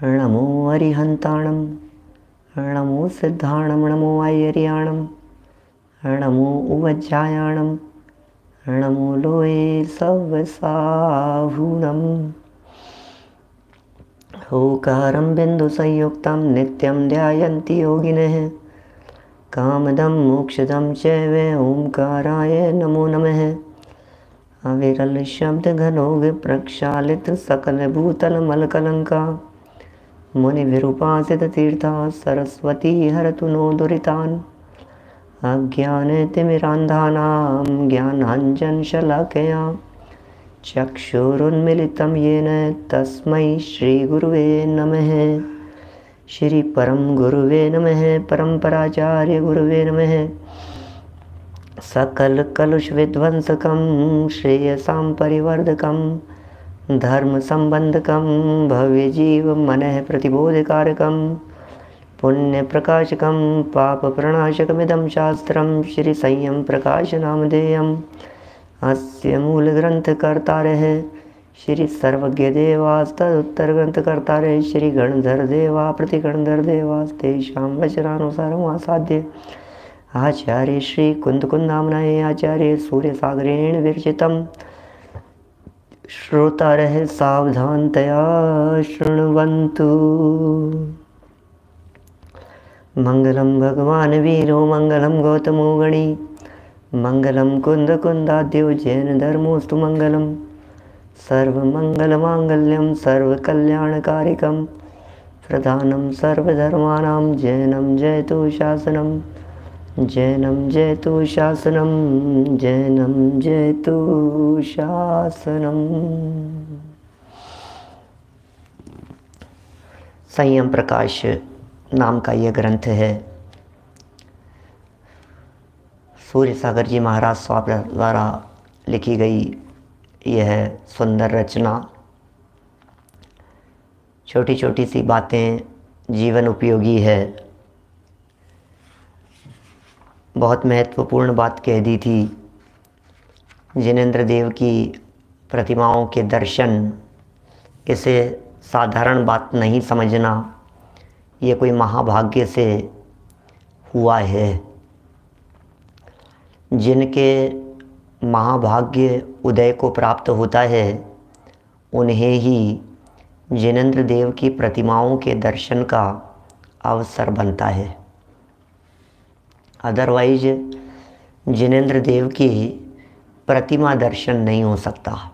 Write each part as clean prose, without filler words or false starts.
नमो अरिहंताणं नमो सिद्धाणं नमो ऐरियाणं नमो उवज्जायाणं नमो लोये सव्यसाहुणम्। ओकारं बिन्दुसंयुक्तं नित्यं ध्यायन्ति योगिनः कामदं मोक्षदं चैव ओंकाराय नमो नमः। अविरल शब्द घनोग प्रक्षालित सकल भूतल मलकलंका मुनि विरूपासित तीर्था सरस्वती हरतु नो दुरितान्। अज्ञान तिमिरान्धानां ज्ञानाञ्जन शलाकया चक्षुरुन्मिलितं येन तस्मै श्री गुरुवे नमः। श्री परम गुरुवे नमः। परम्पराचार्य गुरुवे नमः। सकल कलुष विध्वंसकं श्रेयसां परिवर्धकं धर्म संबंधकं भव्य जीव मनः प्रतिबोधकारकं पुण्य प्रकाशकं पाप प्रणाशकमिदं शास्त्रं श्री संयम प्रकाश नामधेयम्। अस्य मूल ग्रंथ कर्तारः श्री सर्वज्ञ देवास्तदुत्तर ग्रंथ कर्तारः श्री गणधर देवा प्रतिगणधर देवास्तेषां वचनानुसारम् आसाद्य आचार्य श्री कुंदकुंदामनाय आचार्य सूर्यसागरेण विरचितं श्रोतारः सावधानतया शृण्वन्तु। मंगलम भगवान वीरो मंगलम गौतमो गणी मंगलम कुंदकुंदाद्यो जैन धर्मोस्तु मंगलम सर्वमंगलमांगल्यं सर्वकल्याणकारिकं प्रधानं सर्वधर्माणां जैनं जयतु शासनं जैनं जयतु शासनं जैनं जयतु शासनं। संयम प्रकाश नाम का यह ग्रंथ है। सूर्यसागर जी महाराज स्वामी द्वारा लिखी गई यह सुंदर रचना छोटी छोटी सी बातें जीवन उपयोगी है। बहुत महत्वपूर्ण बात कह दी थी। जिनेंद्र देव की प्रतिमाओं के दर्शन, इसे साधारण बात नहीं समझना, ये कोई महाभाग्य से हुआ है। जिनके महाभाग्य उदय को प्राप्त होता है उन्हें ही जिनेंद्र देव की प्रतिमाओं के दर्शन का अवसर बनता है। अदरवाइज जिनेंद्र देव की प्रतिमा दर्शन नहीं हो सकता,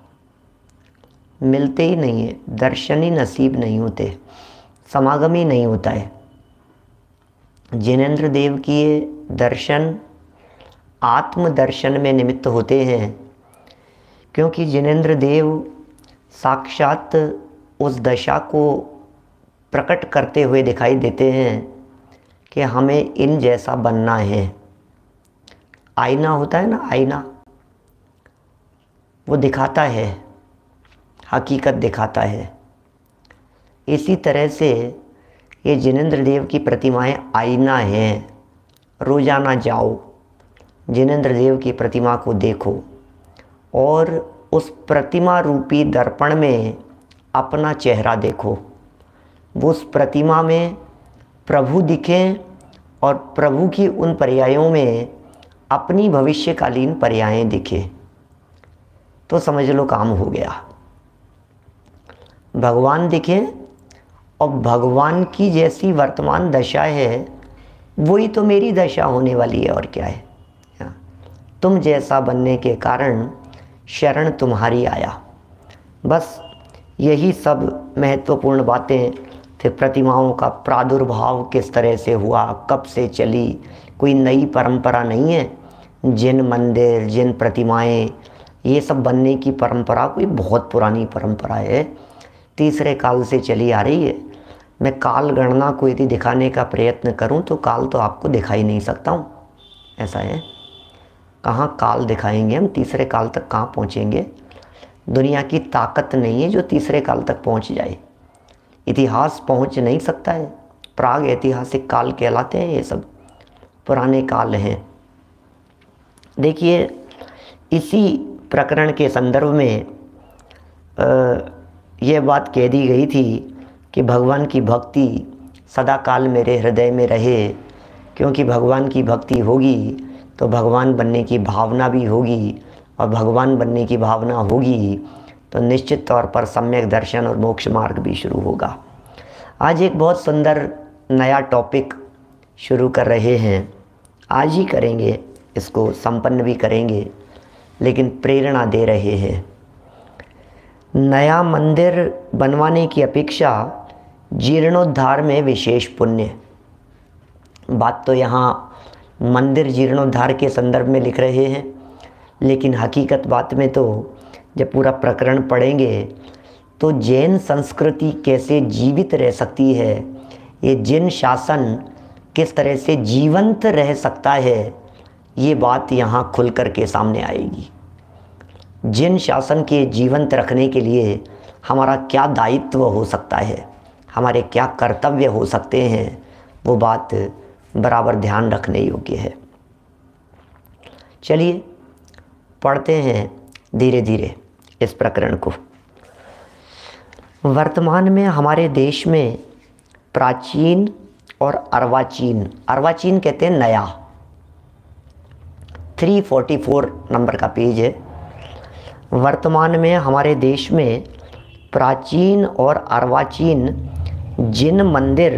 मिलते ही नहीं है, दर्शन ही नसीब नहीं होते, समागम ही नहीं होता है। जिनेंद्र देव की दर्शन आत्मदर्शन में निमित्त होते हैं, क्योंकि जिनेंद्र देव साक्षात उस दशा को प्रकट करते हुए दिखाई देते हैं कि हमें इन जैसा बनना है। आईना होता है ना, आईना वो दिखाता है, हकीकत दिखाता है। इसी तरह से ये जिनेंद्र देव की प्रतिमाएं आईना हैं। रोजाना जाओ, जिनेंद्र देव की प्रतिमा को देखो और उस प्रतिमा रूपी दर्पण में अपना चेहरा देखो। वो उस प्रतिमा में प्रभु दिखें और प्रभु की उन पर्यायों में अपनी भविष्यकालीन पर्यायें दिखे, तो समझ लो काम हो गया। भगवान दिखे और भगवान की जैसी वर्तमान दशा है वही तो मेरी दशा होने वाली है, और क्या है। तुम जैसा बनने के कारण शरण तुम्हारी आया। बस यही सब महत्वपूर्ण बातें। फिर प्रतिमाओं का प्रादुर्भाव किस तरह से हुआ, कब से चली, कोई नई परंपरा नहीं है। जिन मंदिर, जिन प्रतिमाएं, ये सब बनने की परंपरा कोई बहुत पुरानी परंपरा है, तीसरे काल से चली आ रही है। मैं काल गणना को यदि दिखाने का प्रयत्न करूं तो काल तो आपको दिखाई नहीं सकता हूं, ऐसा है। कहाँ काल दिखाएंगे हम, तीसरे काल तक कहाँ पहुँचेंगे। दुनिया की ताकत नहीं है जो तीसरे काल तक पहुँच जाए। इतिहास पहुँच नहीं सकता है। प्राग ऐतिहासिक काल कहलाते हैं, ये सब पुराने काल हैं। देखिए, इसी प्रकरण के संदर्भ में ये बात कह दी गई थी कि भगवान की भक्ति सदा काल मेरे हृदय में रहे, क्योंकि भगवान की भक्ति होगी तो भगवान बनने की भावना भी होगी, और भगवान बनने की भावना होगी तो निश्चित तौर पर सम्यक दर्शन और मोक्ष मार्ग भी शुरू होगा। आज एक बहुत सुंदर नया टॉपिक शुरू कर रहे हैं, आज ही करेंगे, इसको संपन्न भी करेंगे, लेकिन प्रेरणा दे रहे हैं। नया मंदिर बनवाने की अपेक्षा जीर्णोद्धार में विशेष पुण्य। बात तो यहाँ मंदिर जीर्णोद्धार के संदर्भ में लिख रहे हैं, लेकिन हकीकत बात में तो जब पूरा प्रकरण पढ़ेंगे तो जैन संस्कृति कैसे जीवित रह सकती है, ये जैन शासन किस तरह से जीवंत रह सकता है, ये बात यहाँ खुल कर के सामने आएगी। जैन शासन के जीवंत रखने के लिए हमारा क्या दायित्व हो सकता है, हमारे क्या कर्तव्य हो सकते हैं, वो बात बराबर ध्यान रखने योग्य है। चलिए पढ़ते हैं धीरे धीरे इस प्रकरण को। वर्तमान में हमारे देश में प्राचीन और अर्वाचीन, अर्वाचीन कहते हैं नया, 344 नंबर का पेज है। वर्तमान में हमारे देश में प्राचीन और अर्वाचीन जिन मंदिर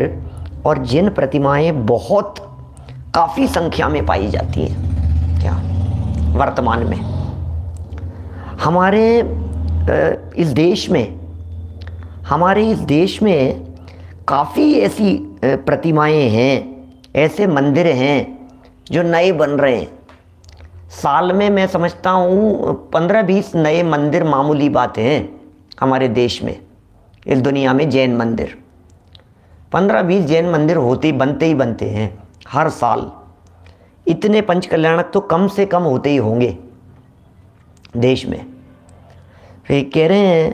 और जिन प्रतिमाएं बहुत काफ़ी संख्या में पाई जाती हैं। क्या वर्तमान में हमारे इस देश में काफ़ी ऐसी प्रतिमाएं हैं, ऐसे मंदिर हैं जो नए बन रहे हैं। साल में मैं समझता हूँ 15-20 नए मंदिर मामूली बात हैं हमारे देश में, इस दुनिया में जैन मंदिर 15-20 जैन मंदिर बनते ही बनते हैं हर साल। इतने पंच कल्याणक तो कम से कम होते ही होंगे देश में। फिर कह रहे हैं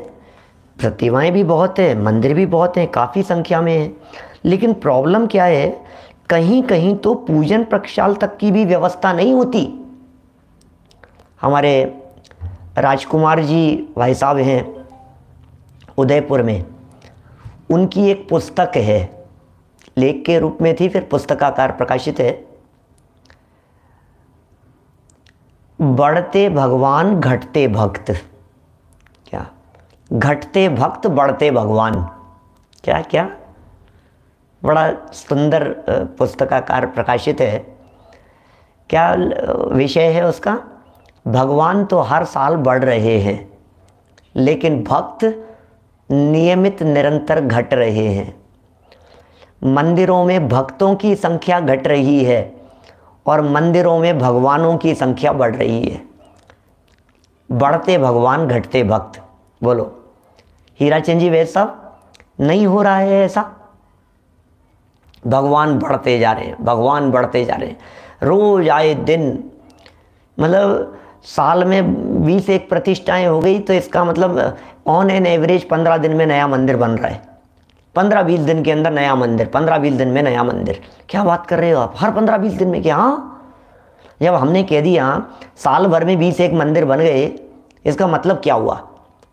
प्रतिमाएं भी बहुत है, मंदिर भी बहुत हैं, काफ़ी संख्या में है, लेकिन प्रॉब्लम क्या है, कहीं कहीं तो पूजन प्रक्षाल तक की भी व्यवस्था नहीं होती। हमारे राजकुमार जी भाई साहब हैं उदयपुर में, उनकी एक पुस्तक है, लेख के रूप में थी, फिर पुस्तकाकार प्रकाशित है, बढ़ते भगवान घटते भक्त। क्या घटते भक्त बढ़ते भगवान, क्या क्या बड़ा सुंदर पुस्तकाकार प्रकाशित है। क्या विषय है उसका? भगवान तो हर साल बढ़ रहे हैं, लेकिन भक्त नियमित निरंतर घट रहे हैं। मंदिरों में भक्तों की संख्या घट रही है और मंदिरों में भगवानों की संख्या बढ़ रही है। बढ़ते भगवान घटते भक्त। बोलो हीराचंद जी वैद साहब, नहीं हो रहा है ऐसा? भगवान बढ़ते जा रहे हैं, भगवान बढ़ते जा रहे हैं, रोज आए दिन, मतलब साल में 20 प्रतिष्ठाएं हो गई, तो इसका मतलब ऑन एन एवरेज 15 दिन में नया मंदिर बन रहा है। 15-20 दिन के अंदर नया मंदिर, 15-20 दिन में नया मंदिर। क्या बात कर रहे हो आप? हर 15-20 दिन में? क्या? हाँ, जब हमने कह दिया साल भर में 20 मंदिर बन गए, इसका मतलब क्या हुआ?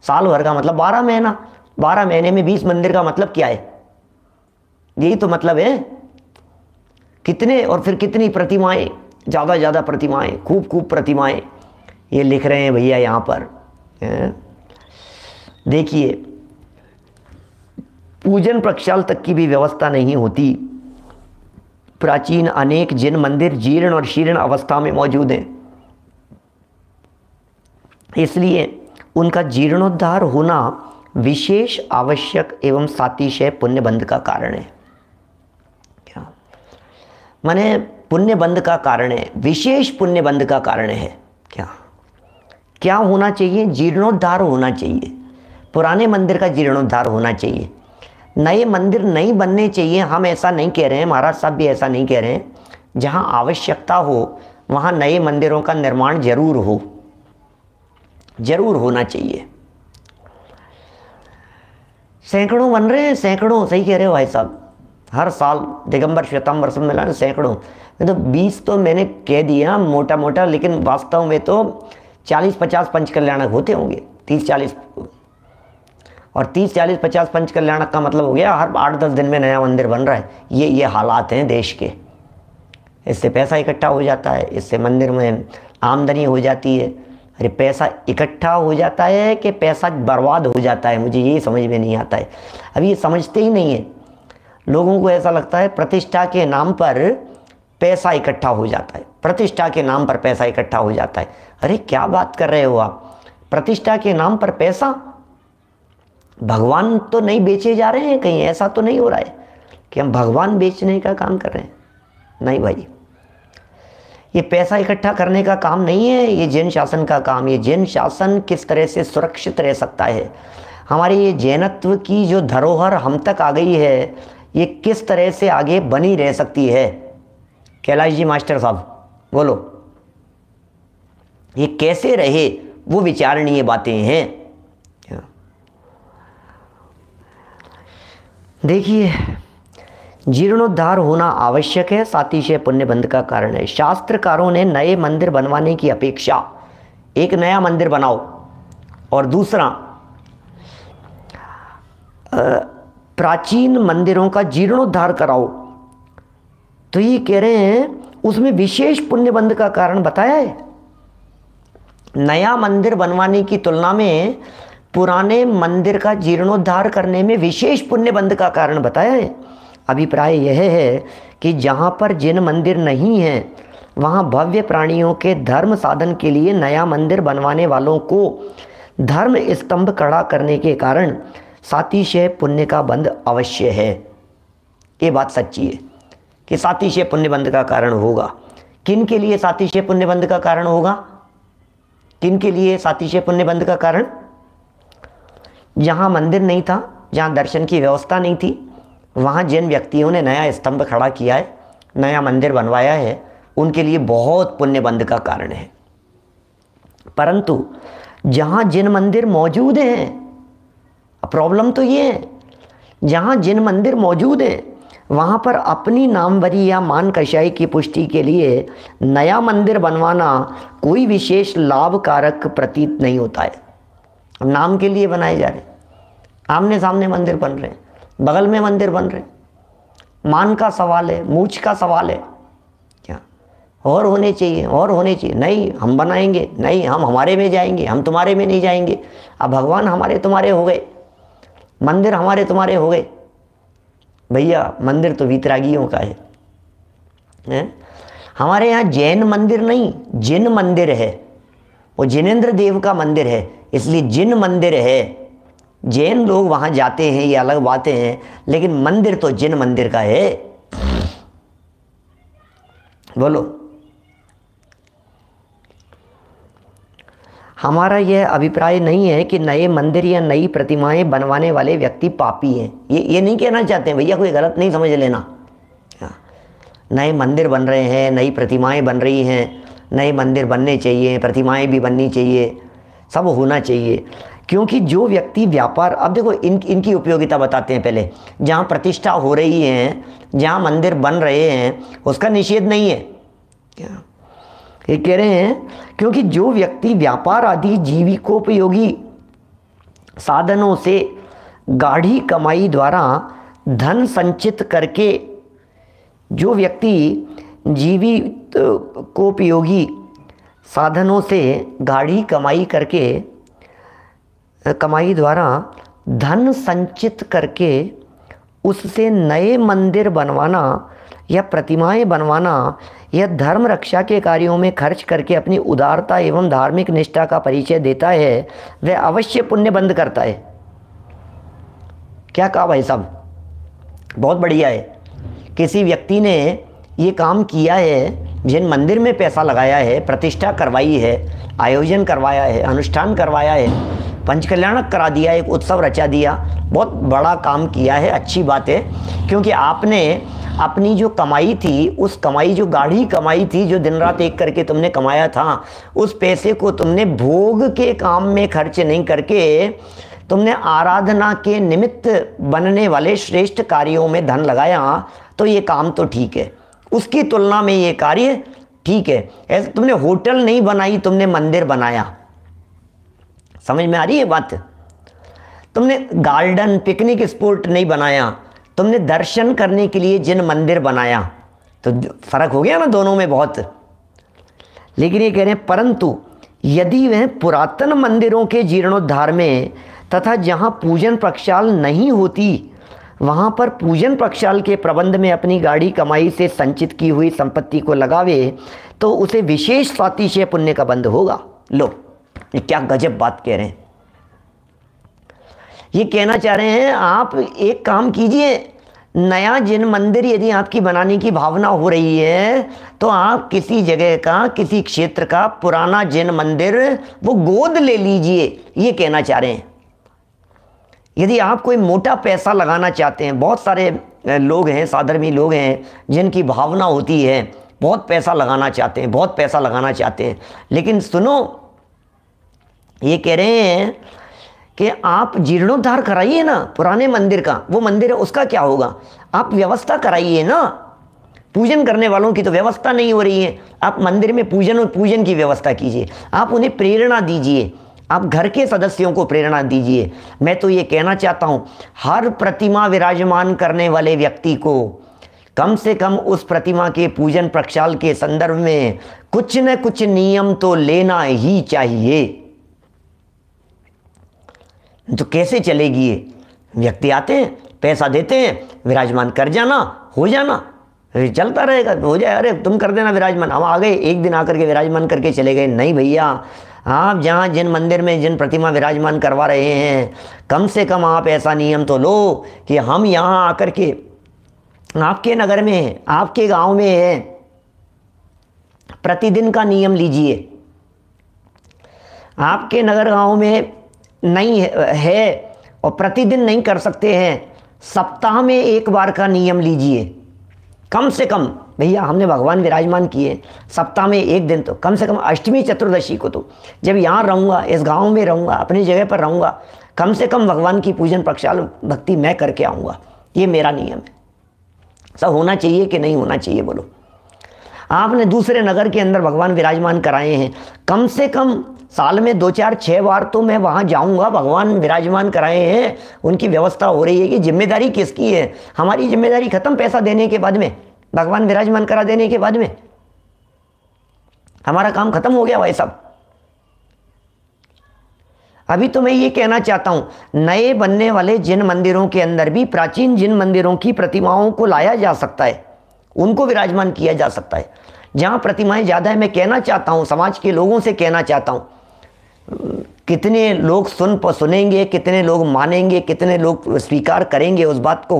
साल भर का मतलब 12 महीना, 12 महीने में 20 मंदिर का मतलब क्या है? यही तो मतलब है। कितने और फिर कितनी प्रतिमाएं, ज़्यादा ज़्यादा प्रतिमाएं, खूब खूब प्रतिमाएं, ये लिख रहे हैं भैया यहाँ पर। देखिए, पूजन प्रक्षाल तक की भी व्यवस्था नहीं होती। प्राचीन अनेक जिन मंदिर जीर्ण और शीर्ण अवस्था में मौजूद हैं, इसलिए उनका जीर्णोद्धार होना विशेष आवश्यक एवं सातिशय पुण्यबंध का कारण है। क्या माने? पुण्यबंध का कारण है, विशेष पुण्यबंध का कारण है। क्या क्या होना चाहिए? जीर्णोद्धार होना चाहिए। पुराने मंदिर का जीर्णोद्धार होना चाहिए, नए मंदिर नहीं बनने चाहिए। हम ऐसा नहीं कह रहे हैं, महाराज साहब भी ऐसा नहीं कह रहे हैं। जहाँ आवश्यकता हो वहाँ नए मंदिरों का निर्माण जरूर हो, जरूर होना चाहिए। सैकड़ों बन रहे हैं, सैकड़ों, सही कह रहे हो भाई साहब, हर साल दिगंबर श्वेतांबर सब मिला सैकड़ों। तो 20 तो मैंने कह दिया मोटा मोटा, लेकिन वास्तव में तो 40-50 पंच कल्याणक होते होंगे, 30-40। और 30, 40, 50 पंच कल्याणक का मतलब हो गया हर 8-10 दिन में नया मंदिर बन रहा है। ये हालात हैं देश के। इससे पैसा इकट्ठा हो जाता है, इससे मंदिर में आमदनी हो जाती है। अरे पैसा इकट्ठा हो जाता है कि पैसा बर्बाद हो जाता है, मुझे ये समझ में नहीं आता है। अभी ये समझते ही नहीं है। लोगों को ऐसा लगता है प्रतिष्ठा के नाम पर पैसा इकट्ठा हो जाता है, प्रतिष्ठा के नाम पर पैसा इकट्ठा हो जाता है। अरे क्या बात कर रहे हो आप? प्रतिष्ठा के नाम पर पैसा? भगवान तो नहीं बेचे जा रहे हैं कहीं? ऐसा तो नहीं हो रहा है कि हम भगवान बेचने का काम कर रहे हैं? नहीं भाई, ये पैसा इकट्ठा करने का काम नहीं है, ये जैन शासन का काम। ये जैन शासन किस तरह से सुरक्षित रह सकता है, हमारी ये जैनत्व की जो धरोहर हम तक आ गई है, ये किस तरह से आगे बनी रह सकती है? कैलाश जी मास्टर साहब बोलो, ये कैसे रहे, वो विचारणीय बातें हैं। देखिए, जीर्णोद्धार होना आवश्यक है, सातिशय पुण्य बंध का कारण है। शास्त्रकारों ने नए मंदिर बनवाने की अपेक्षा एक नया मंदिर बनाओ और दूसरा प्राचीन मंदिरों का जीर्णोद्धार कराओ, तो ये कह रहे हैं उसमें विशेष पुण्य बंध का कारण बताया है। नया मंदिर बनवाने की तुलना में पुराने मंदिर का जीर्णोद्धार करने में विशेष पुण्य बंध का कारण बताया है। अभिप्राय यह है कि जहाँ पर जिन मंदिर नहीं हैं वहाँ भव्य प्राणियों के धर्म साधन के लिए नया मंदिर बनवाने वालों को धर्म स्तंभ खड़ा करने के कारण सातिशय पुण्य का बंध अवश्य है। ये बात सच्ची है कि सातिशय पुण्य बंध का कारण होगा। किन के लिए सातिशय पुण्य बंध का कारण होगा? किन के लिए सातिशय पुण्य बंध का कारण? जहाँ मंदिर नहीं था, जहाँ दर्शन की व्यवस्था नहीं थी, वहाँ जिन व्यक्तियों ने नया स्तंभ खड़ा किया है, नया मंदिर बनवाया है, उनके लिए बहुत पुण्य बंध का कारण है। परंतु जहाँ जिन मंदिर मौजूद हैं, प्रॉब्लम तो ये है, जहाँ जिन मंदिर मौजूद हैं वहाँ पर अपनी नामवरी या मान कषाई की पुष्टि के लिए नया मंदिर बनवाना कोई विशेष लाभकारक प्रतीत नहीं होता है। नाम के लिए बनाए जा रहे, आमने सामने मंदिर बन रहे हैं, बगल में मंदिर बन रहे, मान का सवाल है, मूछ का सवाल है। क्या और होने चाहिए, और होने चाहिए? नहीं हम बनाएंगे, नहीं हम हमारे में जाएंगे, हम तुम्हारे में नहीं जाएंगे। अब भगवान हमारे तुम्हारे हो गए, मंदिर हमारे तुम्हारे हो गए। भैया मंदिर तो वीतरागियों का है? हमारे यहाँ जैन मंदिर नहीं, जिन मंदिर है, वो जिनेंद्र देव का मंदिर है, इसलिए जिन मंदिर है। जैन लोग वहाँ जाते हैं, ये अलग बातें हैं, लेकिन मंदिर तो जिन मंदिर का है। बोलो, हमारा यह अभिप्राय नहीं है कि नए मंदिर या नई प्रतिमाएं बनवाने वाले व्यक्ति पापी हैं। ये नहीं कहना चाहते हैं भैया, कोई गलत नहीं समझ लेना। नए मंदिर बन रहे हैं, नई प्रतिमाएं बन रही हैं, नए मंदिर बनने चाहिए, प्रतिमाएं भी बननी चाहिए, सब होना चाहिए। क्योंकि जो व्यक्ति व्यापार, अब देखो इनकी उपयोगिता बताते हैं पहले। जहाँ प्रतिष्ठा हो रही है, जहाँ मंदिर बन रहे हैं, उसका निषेध नहीं है। क्या ये कह रहे हैं? क्योंकि जो व्यक्ति व्यापार आदि जीविकोपयोगी साधनों से गाढ़ी कमाई द्वारा धन संचित करके, जो व्यक्ति जीविकोपयोगी साधनों से गाढ़ी कमाई द्वारा धन संचित करके उससे नए मंदिर बनवाना या प्रतिमाएं बनवाना या धर्म रक्षा के कार्यों में खर्च करके अपनी उदारता एवं धार्मिक निष्ठा का परिचय देता है, वह अवश्य पुण्य बंध करता है। क्या कहा भाई साहब? बहुत बढ़िया है। किसी व्यक्ति ने ये काम किया है, जिन मंदिर में पैसा लगाया है, प्रतिष्ठा करवाई है, आयोजन करवाया है, अनुष्ठान करवाया है, पंचकल्याणक करा दिया, एक उत्सव रचा दिया, बहुत बड़ा काम किया है, अच्छी बात है। क्योंकि आपने अपनी जो कमाई थी, उस कमाई, जो गाढ़ी कमाई थी, जो दिन रात एक करके तुमने कमाया था, उस पैसे को तुमने भोग के काम में खर्च नहीं करके तुमने आराधना के निमित्त बनने वाले श्रेष्ठ कार्यों में धन लगाया, तो ये काम तो ठीक है। उसकी तुलना में ये कार्य ठीक है। ऐसे तुमने होटल नहीं बनाई, तुमने मंदिर बनाया। समझ में आ रही है बात? तुमने गार्डन पिकनिक स्पॉट नहीं बनाया, तुमने दर्शन करने के लिए जिन मंदिर बनाया। तो फर्क हो गया ना दोनों में बहुत। लेकिन ये कह रहे हैं परंतु यदि वह पुरातन मंदिरों के जीर्णोद्धार में तथा जहाँ पूजन प्रक्षाल नहीं होती वहाँ पर पूजन प्रक्षाल के प्रबंध में अपनी गाड़ी कमाई से संचित की हुई संपत्ति को लगावे तो उसे विशेष स्वातिशय पुण्य का बंध होगा। लो, ये क्या गजब बात कह रहे हैं। ये कहना चाह रहे हैं आप एक काम कीजिए, नया जिन मंदिर यदि आपकी बनाने की भावना हो रही है तो आप किसी जगह का, किसी क्षेत्र का पुराना जिन मंदिर वो गोद ले लीजिए। ये कहना चाह रहे हैं। यदि आप कोई मोटा पैसा लगाना चाहते हैं, बहुत सारे लोग हैं, साधर्मी लोग हैं जिनकी भावना होती है बहुत पैसा लगाना चाहते हैं, बहुत पैसा लगाना चाहते हैं। लेकिन सुनो, ये कह रहे हैं कि आप जीर्णोद्धार कराइए ना पुराने मंदिर का, वो मंदिर है उसका क्या होगा, आप व्यवस्था कराइए ना। पूजन करने वालों की तो व्यवस्था नहीं हो रही है, आप मंदिर में पूजन और पूजन की व्यवस्था कीजिए, आप उन्हें प्रेरणा दीजिए, आप घर के सदस्यों को प्रेरणा दीजिए। मैं तो ये कहना चाहता हूँ हर प्रतिमा विराजमान करने वाले व्यक्ति को कम से कम उस प्रतिमा के पूजन प्रक्षाल के संदर्भ में कुछ न कुछ नियम तो लेना ही चाहिए। तो कैसे चलेगी ये? व्यक्ति आते हैं, पैसा देते हैं, विराजमान कर जाना, हो जाना, चलता रहेगा, हो जाए, अरे तुम कर देना विराजमान, हम आ गए, एक दिन आकर के विराजमान करके चले गए। नहीं भैया, आप जहाँ जिन मंदिर में जिन प्रतिमा विराजमान करवा रहे हैं कम से कम आप ऐसा नियम तो लो कि हम यहाँ आकर के आपके नगर में है, आपके गांव में है, प्रतिदिन का नियम लीजिए। आपके नगर गांव में नहीं है और प्रतिदिन नहीं कर सकते हैं, सप्ताह में एक बार का नियम लीजिए कम से कम। भैया हमने भगवान विराजमान किए, सप्ताह में एक दिन तो कम से कम, अष्टमी चतुर्दशी को तो जब यहाँ रहूँगा, इस गांव में रहूँगा, अपनी जगह पर रहूँगा, कम से कम भगवान की पूजन प्रक्षाल भक्ति मैं करके आऊँगा। ये मेरा नियम है। सब होना चाहिए कि नहीं होना चाहिए बोलो? आपने दूसरे नगर के अंदर भगवान विराजमान कराए हैं, कम से कम साल में 2 4 6 बार तो मैं वहाँ जाऊँगा। भगवान विराजमान कराए हैं, उनकी व्यवस्था हो रही है कि जिम्मेदारी किसकी है? हमारी जिम्मेदारी खत्म पैसा देने के बाद में, भगवान विराजमान करा देने के बाद में हमारा काम खत्म हो गया भाई साहब। अभी तो मैं ये कहना चाहता हूँ नए बनने वाले जिन मंदिरों के अंदर भी प्राचीन जिन मंदिरों की प्रतिमाओं को लाया जा सकता है, उनको विराजमान किया जा सकता है। जहाँ प्रतिमाएं ज़्यादा है, मैं कहना चाहता हूँ, समाज के लोगों से कहना चाहता हूँ, कितने लोग सुनेंगे, कितने लोग मानेंगे, कितने लोग स्वीकार करेंगे उस बात को,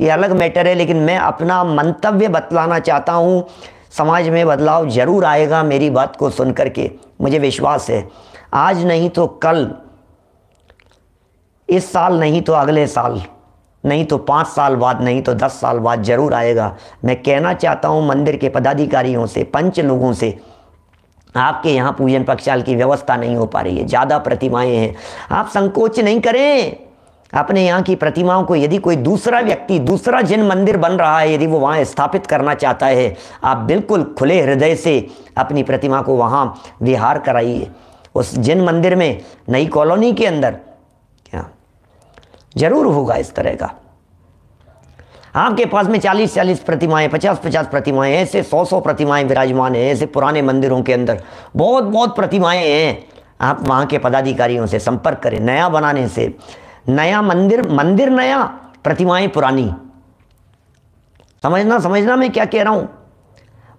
ये अलग मैटर है। लेकिन मैं अपना मंतव्य बतलाना चाहता हूँ, समाज में बदलाव जरूर आएगा मेरी बात को सुन करके, मुझे विश्वास है। आज नहीं तो कल, इस साल नहीं तो अगले साल, नहीं तो 5 साल बाद, नहीं तो 10 साल बाद जरूर आएगा। मैं कहना चाहता हूँ मंदिर के पदाधिकारियों से, पंच लोगों से, आपके यहाँ पूजन प्रक्षाल की व्यवस्था नहीं हो पा रही है, ज़्यादा प्रतिमाएं हैं, आप संकोच नहीं करें अपने यहाँ की प्रतिमाओं को। यदि कोई दूसरा व्यक्ति, दूसरा जिन मंदिर बन रहा है, यदि वो वहाँ स्थापित करना चाहता है, आप बिल्कुल खुले हृदय से अपनी प्रतिमा को वहाँ विहार कराइए। उस जिन मंदिर में, नई कॉलोनी के अंदर क्या जरूर होगा इस तरह का। आपके पास में 40-40 प्रतिमाएं, 50-50 प्रतिमाएं, ऐसे 100-100 प्रतिमाएं विराजमान हैं, ऐसे पुराने मंदिरों के अंदर बहुत प्रतिमाएं हैं। आप वहाँ के पदाधिकारियों से संपर्क करें। नया बनाने से, नया मंदिर नया, प्रतिमाएं पुरानी। समझना मैं क्या कह रहा हूँ?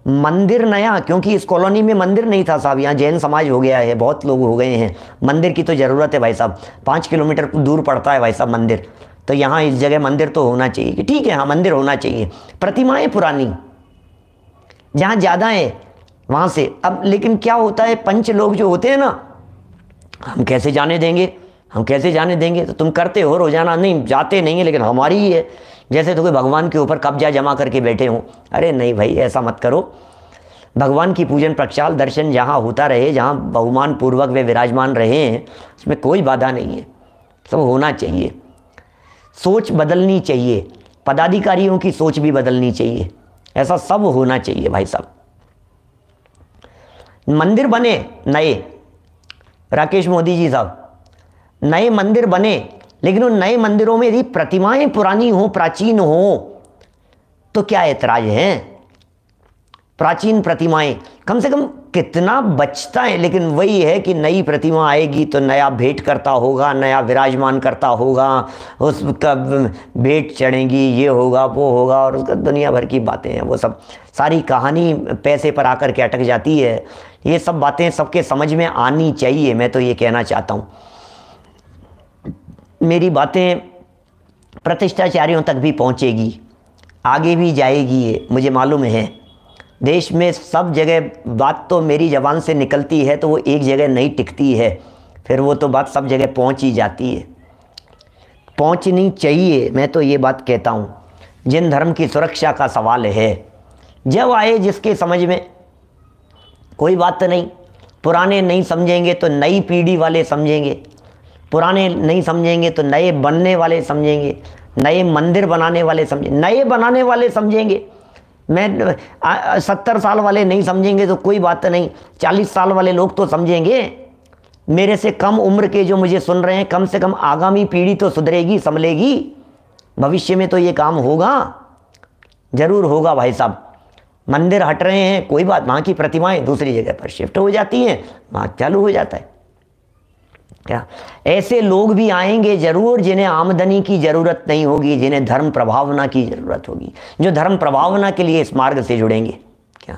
मंदिर नया, क्योंकि इस कॉलोनी में मंदिर नहीं था साहब, यहाँ जैन समाज हो गया है, बहुत लोग हो गए हैं। मंदिर की तो ज़रूरत है भाई साहब, 5 किलोमीटर दूर पड़ता है भाई साहब मंदिर, तो यहाँ इस जगह मंदिर तो होना चाहिए कि ठीक है, हाँ मंदिर होना चाहिए। प्रतिमाएं पुरानी जहाँ ज़्यादा है वहाँ से। अब लेकिन क्या होता है, पंच लोग जो होते हैं ना, हम कैसे जाने देंगे, तो तुम करते हो रोजाना, नहीं जाते नहीं है, लेकिन हमारी ही है, जैसे तो कोई भगवान के ऊपर कब्जा जमा करके बैठे हों। अरे नहीं भाई, ऐसा मत करो। भगवान की पूजन प्रक्षाल दर्शन जहाँ होता रहे, जहाँ बहुमान पूर्वक वे विराजमान रहे हैं, उसमें कोई बाधा नहीं है, सब होना चाहिए। सोच बदलनी चाहिए, पदाधिकारियों की सोच भी बदलनी चाहिए, ऐसा सब होना चाहिए भाई साहब। मंदिर बने नए, राकेश मोदी जी साहब, नए मंदिर बने, लेकिन उन नए मंदिरों में यदि प्रतिमाएं पुरानी हो, प्राचीन हो, तो क्या ऐतराज है? प्राचीन प्रतिमाएं कम से कम कितना बचता है, लेकिन वही है कि नई प्रतिमा आएगी तो नया भेंट करता होगा, नया विराजमान करता होगा, उसका भेंट चढ़ेगी, ये होगा वो होगा, और उसका दुनिया भर की बातें हैं। वो सब सारी कहानी पैसे पर आकर के अटक जाती है। ये सब बातें सबके समझ में आनी चाहिए, मैं तो ये कहना चाहता हूँ। मेरी बातें प्रतिष्ठाचार्यों तक भी पहुँचेगी, आगे भी जाएगी, ये मुझे मालूम है। देश में सब जगह बात तो मेरी ज़बान से निकलती है तो वो एक जगह नहीं टिकती है, फिर वो तो बात सब जगह पहुंच ही जाती है, पहुंचनी चाहिए। मैं तो ये बात कहता हूँ, जिन धर्म की सुरक्षा का सवाल है, जब आए जिसके समझ में, कोई बात तो नहीं। पुराने नहीं समझेंगे तो नई पीढ़ी वाले समझेंगे, पुराने नहीं समझेंगे तो नए बनने वाले समझेंगे, नए मंदिर बनाने वाले समझेंगे, नए बनाने वाले समझेंगे। मैं 70 साल वाले नहीं समझेंगे तो कोई बात नहीं, 40 साल वाले लोग तो समझेंगे। मेरे से कम उम्र के जो मुझे सुन रहे हैं, कम से कम आगामी पीढ़ी तो सुधरेगी, संभलेगी। भविष्य में तो ये काम होगा, जरूर होगा भाई साहब। मंदिर हट रहे हैं, कोई बात, वहाँ की प्रतिमाएं दूसरी जगह पर शिफ्ट हो जाती हैं, वहाँ चालू हो जाता है। क्या ऐसे लोग भी आएंगे जरूर, जिन्हें आमदनी की जरूरत नहीं होगी, जिन्हें धर्म प्रभावना की जरूरत होगी, जो धर्म प्रभावना के लिए इस मार्ग से जुड़ेंगे। क्या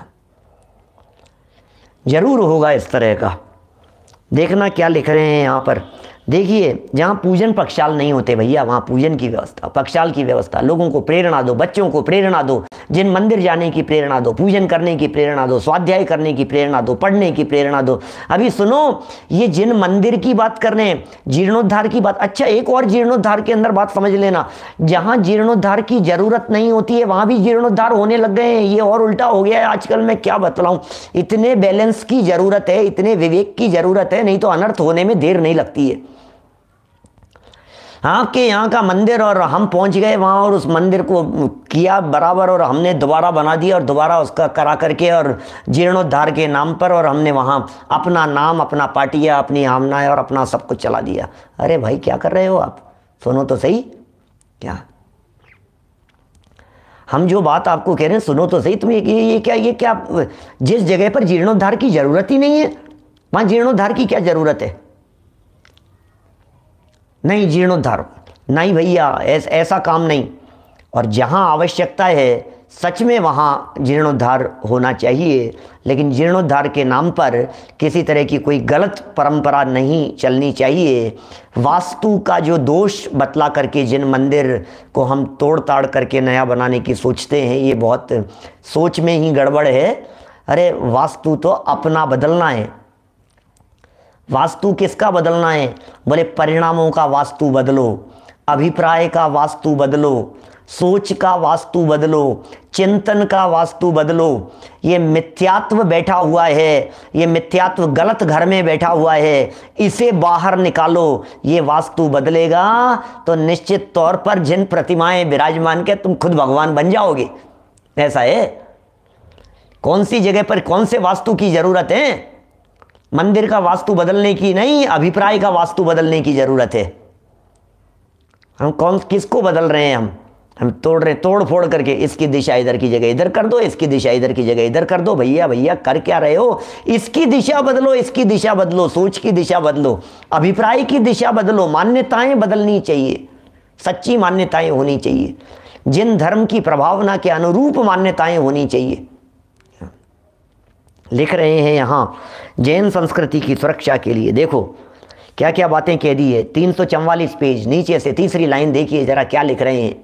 जरूर होगा इस तरह का। देखना क्या लिख रहे हैं यहाँ पर, देखिए, जहाँ पूजन पक्षाल नहीं होते भैया, वहाँ पूजन की व्यवस्था, पक्षाल की व्यवस्था। लोगों को प्रेरणा दो, बच्चों को प्रेरणा दो, जिन मंदिर जाने की प्रेरणा दो, पूजन करने की प्रेरणा दो, स्वाध्याय करने की प्रेरणा दो, पढ़ने की प्रेरणा दो। अभी सुनो, ये जिन मंदिर की बात कर रहे हैं, जीर्णोद्धार की बात। अच्छा, एक और जीर्णोद्धार के अंदर बात समझ लेना, जहाँ जीर्णोद्धार की जरूरत नहीं होती है वहाँ भी जीर्णोद्धार होने लग गए हैं। ये और उल्टा हो गया है आजकल। मैं क्या बतलाऊँ, इतने बैलेंस की जरूरत है, इतने विवेक की जरूरत है, नहीं तो अनर्थ होने में देर नहीं लगती है। आपके यहाँ का मंदिर और हम पहुँच गए वहाँ और उस मंदिर को किया बराबर, और हमने दोबारा बना दिया और दोबारा उसका करा करके, और जीर्णोद्धार के नाम पर, और हमने वहाँ अपना नाम, अपना पार्टियाँ, अपनी आमनाएं और अपना सब कुछ चला दिया। अरे भाई, क्या कर रहे हो आप? सुनो तो सही। क्या हम जो बात आपको कह रहे हैं, सुनो तो सही। तुम ये क्या जिस जगह पर जीर्णोद्धार की जरूरत ही नहीं है, वहाँ जीर्णोद्धार की क्या जरूरत है? नहीं, जीर्णोद्धार नहीं भैया, ऐसा काम नहीं। और जहाँ आवश्यकता है सच में वहाँ जीर्णोद्धार होना चाहिए, लेकिन जीर्णोद्धार के नाम पर किसी तरह की कोई गलत परंपरा नहीं चलनी चाहिए। वास्तु का जो दोष बतला करके जिन मंदिर को हम तोड़ ताड़ करके नया बनाने की सोचते हैं, ये बहुत सोच में ही गड़बड़ है। अरे वास्तु तो अपना बदलना है। वास्तु किसका बदलना है? बोले परिणामों का वास्तु बदलो, अभिप्राय का वास्तु बदलो, सोच का वास्तु बदलो, चिंतन का वास्तु बदलो। ये मिथ्यात्व बैठा हुआ है, ये मिथ्यात्व गलत घर में बैठा हुआ है, इसे बाहर निकालो। ये वास्तु बदलेगा तो निश्चित तौर पर जिन प्रतिमाएं विराजमान के, तुम खुद भगवान बन जाओगे। ऐसा है। कौन सी जगह पर कौन से वास्तु की जरूरत है? मंदिर का वास्तु बदलने की नहीं, अभिप्राय का वास्तु बदलने की जरूरत है। हम किसको बदल रहे हैं? हम तोड़ रहे, तोड़ फोड़ करके इसकी दिशा इधर की जगह इधर कर दो, इसकी दिशा इधर की जगह इधर कर दो। भैया भैया, कर क्या रहे हो? इसकी दिशा बदलो, इसकी दिशा बदलो, सोच की दिशा बदलो, अभिप्राय की दिशा बदलो। मान्यताएं बदलनी चाहिए, सच्ची मान्यताएं होनी चाहिए, जिन धर्म की प्रभावना के अनुरूप मान्यताएं होनी चाहिए। लिख रहे हैं यहाँ, जैन संस्कृति की सुरक्षा के लिए देखो क्या क्या बातें कह दी है। 344 पेज नीचे से तीसरी लाइन देखिए जरा क्या लिख रहे हैं।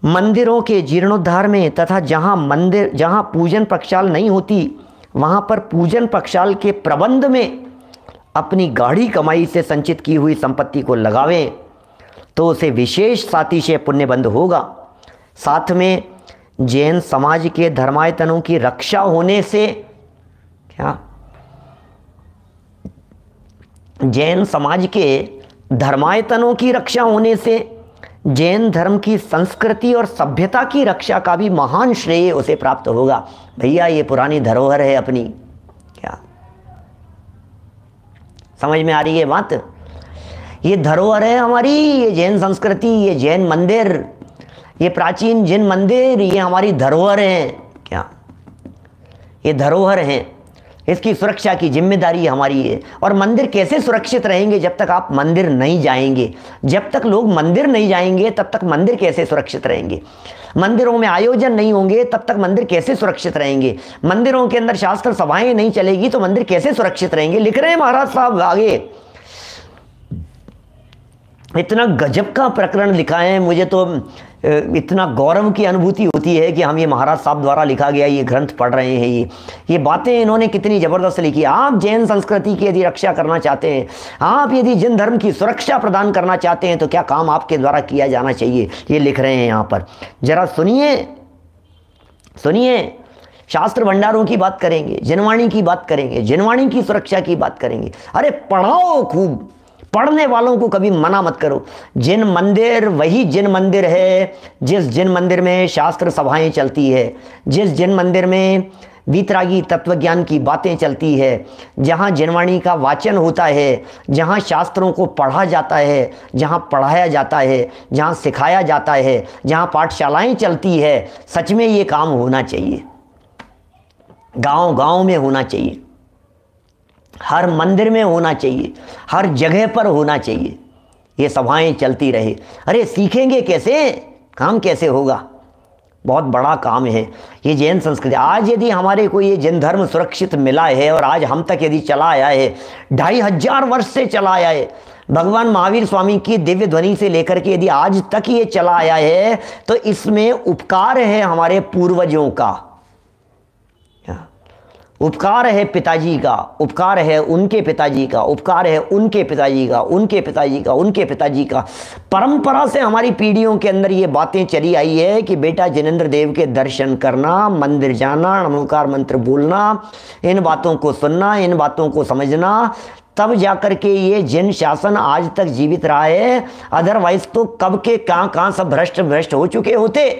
मंदिरों के जीर्णोद्धार में तथा जहाँ पूजन पक्षाल नहीं होती, वहाँ पर पूजन पक्षाल के प्रबंध में अपनी गाढ़ी कमाई से संचित की हुई संपत्ति को लगावें तो उसे विशेष सातिशय पुण्यबंध होगा। साथ में जैन समाज के धर्मायतनों की रक्षा होने से, क्या जैन समाज के धर्मायतनों की रक्षा होने से जैन धर्म की संस्कृति और सभ्यता की रक्षा का भी महान श्रेय उसे प्राप्त होगा। भैया, ये पुरानी धरोहर है अपनी। क्या समझ में आ रही है बात? ये धरोहर है हमारी, ये जैन संस्कृति, ये जैन मंदिर, ये प्राचीन जैन मंदिर, ये हमारी धरोहर है। क्या ये धरोहर है, इसकी सुरक्षा की जिम्मेदारी हमारी है। और मंदिर कैसे सुरक्षित रहेंगे जब तक आप मंदिर नहीं जाएंगे? जब तक लोग मंदिर नहीं जाएंगे तब तक मंदिर कैसे सुरक्षित रहेंगे? मंदिरों में आयोजन नहीं होंगे तब तक मंदिर कैसे सुरक्षित रहेंगे? मंदिरों के अंदर शास्त्र सभाएं नहीं चलेगी तो मंदिर कैसे सुरक्षित रहेंगे? लिख रहे हैं महाराज साहब आगे, इतना गजब का प्रकरण लिखा है। मुझे तो इतना गौरव की अनुभूति होती है कि हम ये महाराज साहब द्वारा लिखा गया ये ग्रंथ पढ़ रहे हैं। ये बातें इन्होंने कितनी ज़बरदस्त लिखी। आप जैन संस्कृति की यदि रक्षा करना चाहते हैं, आप यदि जैन धर्म की सुरक्षा प्रदान करना चाहते हैं तो क्या काम आपके द्वारा किया जाना चाहिए, ये लिख रहे हैं यहाँ पर। जरा सुनिए सुनिए, शास्त्र भंडारों की बात करेंगे, जिनवाणी की बात करेंगे, जिनवाणी की सुरक्षा की बात करेंगे। अरे पढ़ाओ खूब, पढ़ने वालों को कभी मना मत करो। जिन मंदिर वही जिन मंदिर है जिस जिन मंदिर में शास्त्र सभाएं चलती है, जिस जिन मंदिर में वीतरागी तत्वज्ञान की बातें चलती है, जहाँ जिनवाणी का वाचन होता है, जहाँ शास्त्रों को पढ़ा जाता है, जहाँ पढ़ाया जाता है, जहाँ सिखाया जाता है, जहाँ पाठशालाएं चलती है, सच में ये काम होना चाहिए। गांव गांव में होना चाहिए, हर मंदिर में होना चाहिए, हर जगह पर होना चाहिए, ये सभाएं चलती रहे। अरे सीखेंगे कैसे, काम कैसे होगा? बहुत बड़ा काम है ये जैन संस्कृति। आज यदि हमारे को ये जैन धर्म सुरक्षित मिला है और आज हम तक यदि चला आया है, 2500 वर्ष से चला आया है, भगवान महावीर स्वामी की दिव्य ध्वनि से लेकर के यदि आज तक ये चला आया है तो इसमें उपकार है हमारे पूर्वजों का, उपकार है पिताजी का, उपकार है उनके पिताजी का, उपकार है उनके पिताजी का, उनके पिताजी का, उनके पिताजी का। परंपरा से हमारी पीढ़ियों के अंदर ये बातें चली आई है कि बेटा जिनेंद्र देव के दर्शन करना, मंदिर जाना, नमोकार मंत्र बोलना, इन बातों को सुनना, इन बातों को समझना, तब जाकर के ये जैन शासन आज तक जीवित रहा है। अदरवाइज तो कब के कहाँ सब भ्रष्ट हो चुके होते।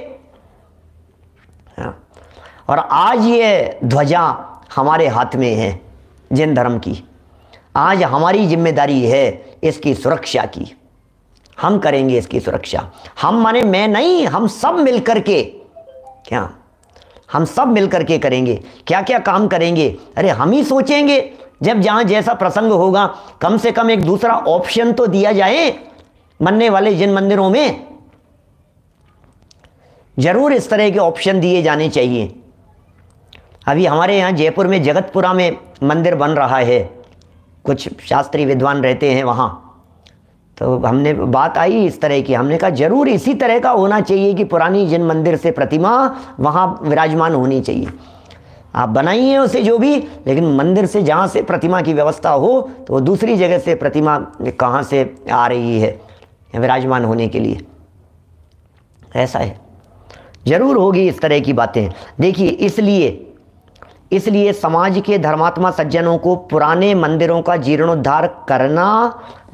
और आज ये ध्वजा हमारे हाथ में है जैन धर्म की। आज हमारी जिम्मेदारी है इसकी सुरक्षा की, हम करेंगे इसकी सुरक्षा। हम माने मैं नहीं, हम सब मिलकर के, क्या हम सब मिलकर के करेंगे। क्या क्या काम करेंगे? अरे हम ही सोचेंगे। जब जहाँ जैसा प्रसंग होगा कम से कम एक दूसरा ऑप्शन तो दिया जाए बनने वाले जैन मंदिरों में। जरूर इस तरह के ऑप्शन दिए जाने चाहिए। अभी हमारे यहाँ जयपुर में जगतपुरा में मंदिर बन रहा है, कुछ शास्त्री विद्वान रहते हैं वहाँ, तो हमने बात आई इस तरह की, हमने कहा जरूर इसी तरह का होना चाहिए कि पुरानी जैन मंदिर से प्रतिमा वहाँ विराजमान होनी चाहिए। आप बनाइए उसे जो भी, लेकिन मंदिर से जहाँ से प्रतिमा की व्यवस्था हो तो दूसरी जगह से प्रतिमा कहाँ से आ रही है विराजमान होने के लिए, ऐसा है। जरूर होगी इस तरह की बातें। देखिए इसलिए समाज के धर्मात्मा सज्जनों को पुराने मंदिरों का जीर्णोद्धार करना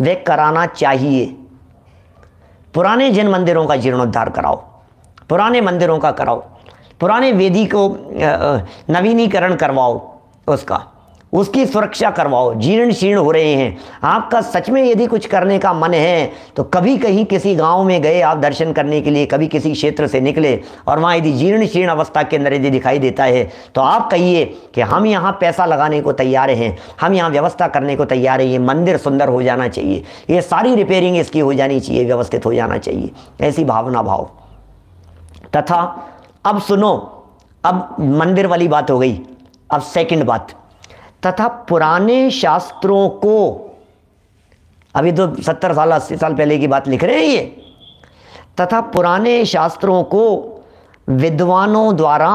व कराना चाहिए। पुराने जैन मंदिरों का जीर्णोद्धार कराओ, पुराने मंदिरों का कराओ, पुराने वेदी को नवीनीकरण करवाओ, उसकी सुरक्षा करवाओ। जीर्ण शीर्ण हो रहे हैं। आपका सच में यदि कुछ करने का मन है तो कभी कहीं किसी गांव में गए आप दर्शन करने के लिए, कभी किसी क्षेत्र से निकले और वहाँ यदि जीर्ण शीर्ण अवस्था के अंदर यदि दिखाई देता है तो आप कहिए कि हम यहाँ पैसा लगाने को तैयार हैं, हम यहाँ व्यवस्था करने को तैयार हैं, ये मंदिर सुंदर हो जाना चाहिए, ये सारी रिपेयरिंग इसकी हो जानी चाहिए, व्यवस्थित हो जाना चाहिए, ऐसी भावना भाव। तथा अब सुनो, अब मंदिर वाली बात हो गई, अब सेकंड बात, तथा पुराने शास्त्रों को, अभी तो 70 साल 80 साल पहले की बात लिख रहे हैं ये, तथा पुराने शास्त्रों को विद्वानों द्वारा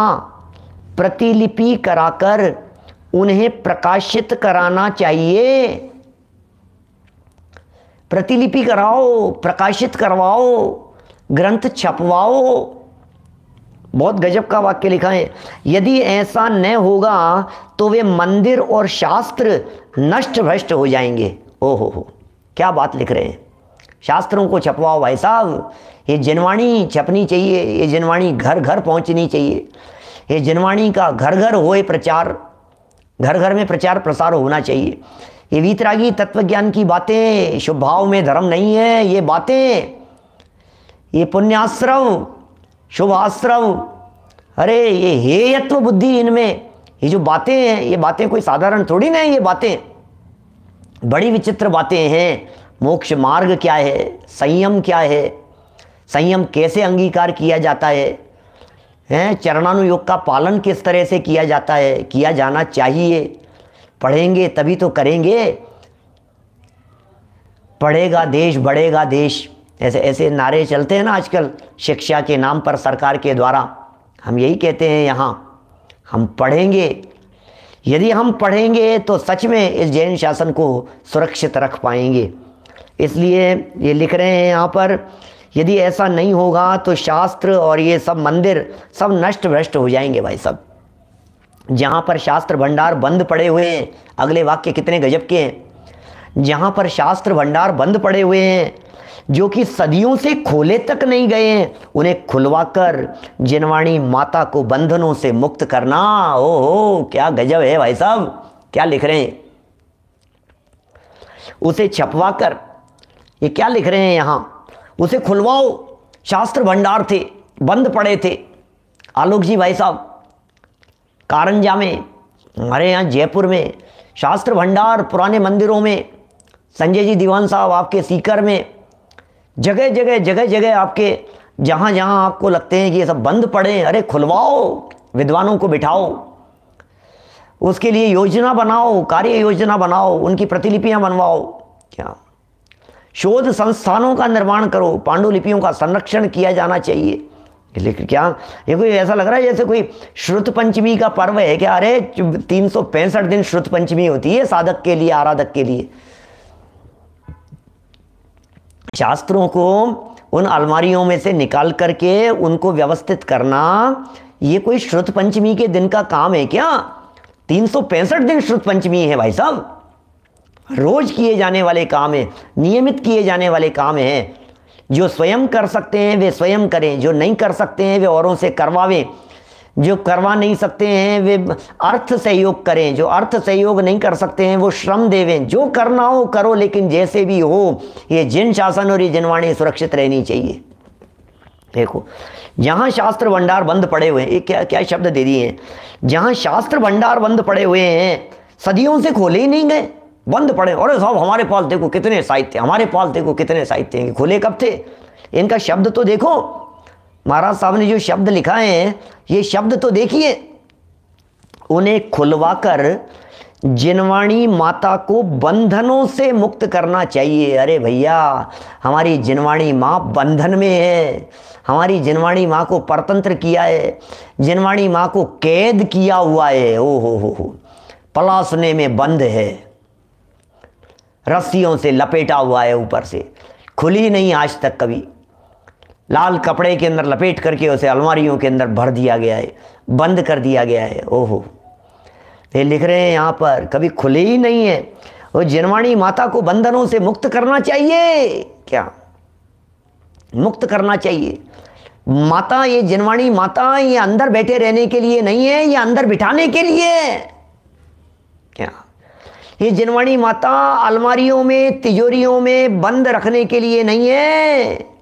प्रतिलिपि कराकर उन्हें प्रकाशित कराना चाहिए। प्रतिलिपि कराओ, प्रकाशित करवाओ, ग्रंथ छपवाओ। बहुत गजब का वाक्य लिखा है। यदि ऐसा न होगा तो वे मंदिर और शास्त्र नष्ट भ्रष्ट हो जाएंगे। ओहो, क्या बात लिख रहे हैं। शास्त्रों को छपवाओ भाई साहब, ये जिनवाणी छपनी चाहिए, ये जिनवाणी घर घर पहुंचनी चाहिए, ये जिनवाणी का घर घर होए प्रचार, घर घर में प्रचार प्रसार होना चाहिए। ये वीतरागी तत्वज्ञान की बातें, शुभ भाव में धर्म नहीं है, ये बातें, ये पुण्याश्रव, शुभ आश्रव, अरे ये हेयत्व बुद्धि इनमें, ये जो बातें हैं, ये बातें कोई साधारण थोड़ी ना है, ये बातें बड़ी विचित्र बातें हैं। मोक्ष मार्ग क्या है, संयम क्या है, संयम कैसे अंगीकार किया जाता है, चरणानुयोग का पालन किस तरह से किया जाता है, किया जाना चाहिए। पढ़ेंगे तभी तो करेंगे। पढ़ेगा देश बढ़ेगा देश, ऐसे ऐसे नारे चलते हैं ना आजकल शिक्षा के नाम पर सरकार के द्वारा। हम यही कहते हैं यहाँ, हम पढ़ेंगे, यदि हम पढ़ेंगे तो सच में इस जैन शासन को सुरक्षित रख पाएंगे। इसलिए ये लिख रहे हैं यहाँ पर, यदि ऐसा नहीं होगा तो शास्त्र और ये सब मंदिर सब नष्ट भ्रष्ट हो जाएंगे भाई सब। जहाँ पर शास्त्र भंडार बंद पड़े हुए हैं, अगले वाक्य कितने गजब के हैं, जहाँ पर शास्त्र भंडार बंद पड़े हुए हैं, जो कि सदियों से खोले तक नहीं गए हैं, उन्हें खुलवाकर जिनवाणी माता को बंधनों से मुक्त करना। ओहो क्या गजब है भाई साहब, क्या लिख रहे हैं। उसे छपवाकर, ये क्या लिख रहे हैं यहाँ, उसे खुलवाओ। शास्त्र भंडार थे, बंद पड़े थे। आलोक जी भाई साहब, कारंजा में, हमारे यहाँ जयपुर में शास्त्र भंडार पुराने मंदिरों में, संजय जी दीवान साहब आपके सीकर में, जगह जगह जगह जगह आपके जहाँ जहाँ आपको लगते हैं कि ये सब बंद पड़े, अरे खुलवाओ, विद्वानों को बिठाओ, उसके लिए योजना बनाओ, कार्य योजना बनाओ, उनकी प्रतिलिपियाँ बनवाओ। क्या शोध संस्थानों का निर्माण करो, पांडुलिपियों का संरक्षण किया जाना चाहिए। लेकिन क्या ये कोई ऐसा लग रहा है जैसे कोई श्रुत पंचमी का पर्व है क्या? अरे 365 दिन श्रुत पंचमी होती है साधक के लिए, आराधक के लिए। शास्त्रों को उन अलमारियों में से निकाल करके उनको व्यवस्थित करना, ये कोई श्रुत पंचमी के दिन का काम है क्या? 365 दिन श्रुत पंचमी है भाई साहब, रोज किए जाने वाले काम है, नियमित किए जाने वाले काम हैं। जो स्वयं कर सकते हैं वे स्वयं करें, जो नहीं कर सकते हैं वे औरों से करवावें, जो करवा नहीं सकते हैं वे अर्थ सहयोग करें, जो अर्थ सहयोग नहीं कर सकते हैं वो श्रम देवें। जो करना हो करो, लेकिन जैसे भी हो ये जिन शासन और ये जिनवाणी सुरक्षित रहनी चाहिए। देखो जहाँ शास्त्र भंडार बंद पड़े हुए हैं, ये क्या क्या शब्द दे दिए हैं, जहाँ शास्त्र भंडार बंद पड़े हुए हैं, सदियों से खोले ही नहीं गए, बंद पड़े। अरे साहब हमारे पास देखो कितने साहित्य, हमारे पास देखो कितने साहित्य हैं, खुले कब थे? इनका शब्द तो देखो, महाराज साहब ने जो शब्द लिखा है ये शब्द तो देखिए। उन्हें खुलवाकर जिनवाणी माता को बंधनों से मुक्त करना चाहिए। अरे भैया हमारी जिनवाणी माँ बंधन में है, हमारी जिनवाणी माँ को परतंत्र किया है, जिनवाणी माँ को कैद किया हुआ है। ओ हो, पलासने में बंद है, रस्सियों से लपेटा हुआ है, ऊपर से खुली नहीं आज तक कभी। लाल कपड़े के अंदर लपेट करके उसे अलमारियों के अंदर भर दिया गया है, बंद कर दिया गया है। ओहो, ये लिख रहे हैं यहाँ पर कभी खुले ही नहीं है। वो जिनवाणी माता को बंधनों से मुक्त करना चाहिए। क्या मुक्त करना चाहिए? माता, ये जिनवाणी माता ये अंदर बैठे रहने के लिए नहीं है, ये अंदर बिठाने के लिए है। क्या ये जिनवाणी माता अलमारियों में, तिजोरियों में बंद रखने के लिए नहीं है,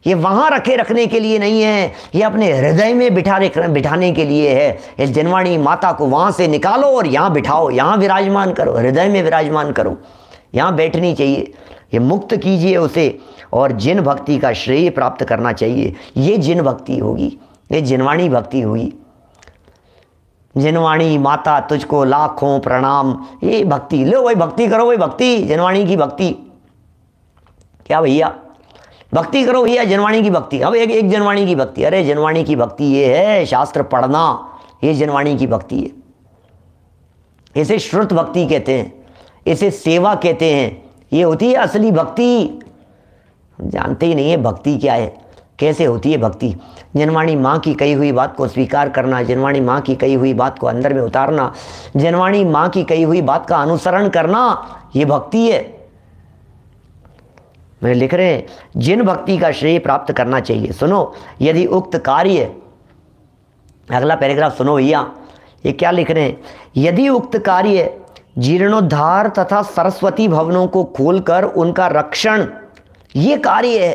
ये वहाँ रखने के लिए नहीं है, ये अपने हृदय में बिठाने के लिए है। इस जिनवाणी माता को वहाँ से निकालो और यहाँ बिठाओ, यहाँ विराजमान करो, हृदय में विराजमान करो, यहाँ बैठनी चाहिए। ये मुक्त कीजिए उसे और जिन भक्ति का श्रेय प्राप्त करना चाहिए। ये जिन भक्ति होगी, ये जिनवाणी भक्ति होगी। जिनवाणी माता तुझको लाखों प्रणाम, ये भक्ति। लो भाई भक्ति करो, भाई भक्ति, जिनवाणी की भक्ति। क्या भैया भक्ति करो भैया, जिनवाणी की भक्ति। अब एक जिनवाणी की भक्ति, अरे जिनवाणी की भक्ति ये है शास्त्र पढ़ना, ये जिनवाणी की भक्ति है। इसे श्रुत भक्ति कहते हैं, इसे सेवा कहते हैं। ये होती है असली भक्ति। जानते ही नहीं है भक्ति क्या है, कैसे होती है भक्ति। जिनवाणी माँ की कही हुई बात को स्वीकार करना, जिनवाणी माँ की कही हुई बात को अंदर में उतारना, जिनवाणी माँ की कही हुई बात का अनुसरण करना, ये भक्ति है। मैं लिख रहे हैं जिन भक्ति का श्रेय प्राप्त करना चाहिए। सुनो, यदि उक्त कार्य, अगला पैराग्राफ सुनो भैया, ये क्या लिख रहे हैं, यदि उक्त कार्य जीर्णोद्धार तथा सरस्वती भवनों को खोलकर उनका रक्षण, ये कार्य है।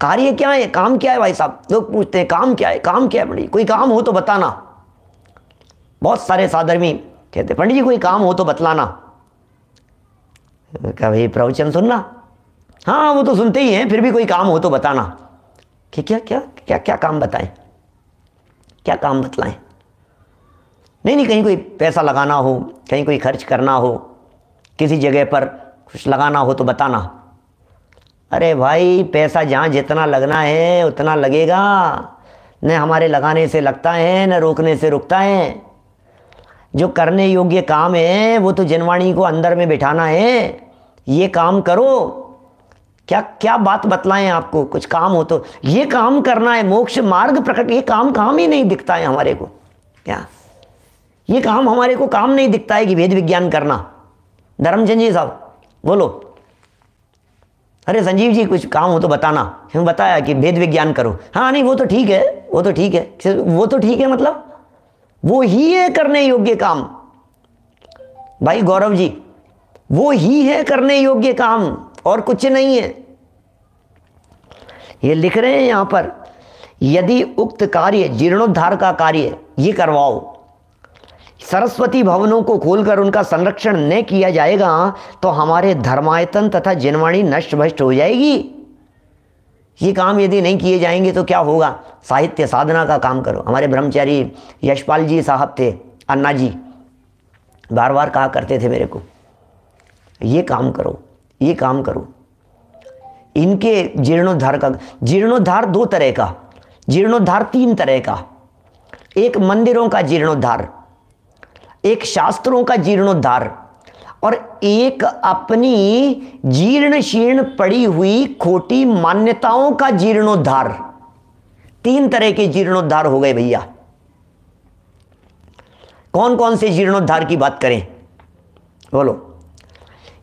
कार्य क्या है, काम क्या है भाई साहब? लोग पूछते हैं काम क्या है, काम क्या है पंडित जी, कोई काम हो तो बताना। बहुत सारे साधर्मी कहते पंडित जी कोई काम हो तो बतलाना। क्या भाई प्रवचन सुनना? हाँ वो तो सुनते ही हैं, फिर भी कोई काम हो तो बताना। कि क्या क्या क्या क्या काम बताएं, क्या काम बतलाएं? नहीं नहीं, कहीं कोई पैसा लगाना हो, कहीं कोई खर्च करना हो, किसी जगह पर कुछ लगाना हो तो बताना। अरे भाई पैसा जहाँ जितना लगना है उतना लगेगा, न हमारे लगाने से लगता है न रोकने से रुकता है। जो करने योग्य काम है वो तो जनवाणी को अंदर में बिठाना है, ये काम करो। क्या क्या बात बतलाएं आपको? कुछ काम हो तो ये काम करना है, मोक्ष मार्ग प्रकट, ये काम ही नहीं दिखता है हमारे को। क्या ये काम हमारे को काम नहीं दिखता है कि वेद विज्ञान करना? धर्मचंद जी साहब बोलो। अरे संजीव जी कुछ काम हो तो बताना। हम बताया कि वेद विज्ञान करो। हाँ नहीं वो तो ठीक है, वो तो ठीक है, वो तो ठीक है, मतलब वो ही है करने योग्य काम। भाई गौरव जी वो ही है करने योग्य काम और कुछ नहीं है। ये लिख रहे हैं यहां पर, यदि उक्त कार्य जीर्णोद्धार का कार्य ये करवाओ, सरस्वती भवनों को खोलकर उनका संरक्षण न किया जाएगा तो हमारे धर्मायतन तथा जनवाणी नष्ट भ्रष्ट हो जाएगी। ये काम यदि नहीं किए जाएंगे तो क्या होगा? साहित्य साधना का काम करो। हमारे ब्रह्मचारी यशपाल जी साहब थे, अन्ना जी बार बार कहा करते थे मेरे को, ये काम करो, ये काम करो। इनके जीर्णोद्धार का, जीर्णोद्धार दो तरह का, जीर्णोद्धार तीन तरह का। एक मंदिरों का जीर्णोद्धार, एक शास्त्रों का जीर्णोद्धार, और एक अपनी जीर्ण शीर्ण पड़ी हुई खोटी मान्यताओं का जीर्णोद्धार। तीन तरह के जीर्णोद्धार हो गए भैया। कौन कौन से जीर्णोद्धार की बात करें बोलो?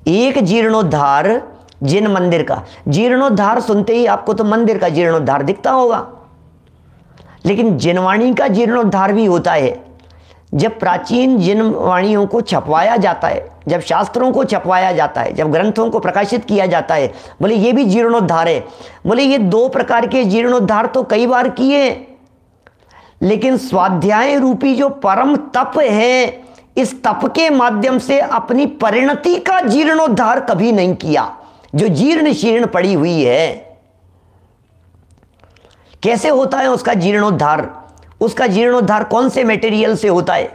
एक जीर्णोद्धार जिन मंदिर का, जीर्णोद्धार सुनते ही आपको तो मंदिर का जीर्णोद्धार दिखता होगा, लेकिन जिनवाणी का जीर्णोद्धार भी होता है। जब प्राचीन जिनवाणियों को छपवाया जाता है, जब शास्त्रों को छपवाया जाता है, जब ग्रंथों को प्रकाशित किया जाता है, बोले ये भी जीर्णोद्धार है। बोले ये दो प्रकार के जीर्णोद्धार तो कई बार किए, लेकिन स्वाध्याय रूपी जो परम तप है, इस तप के माध्यम से अपनी परिणति का जीर्णोद्धार कभी नहीं किया। जो जीर्ण शीर्ण पड़ी हुई है, कैसे होता है उसका जीर्णोद्धार? उसका जीर्णोद्धार कौन से मटेरियल से होता है?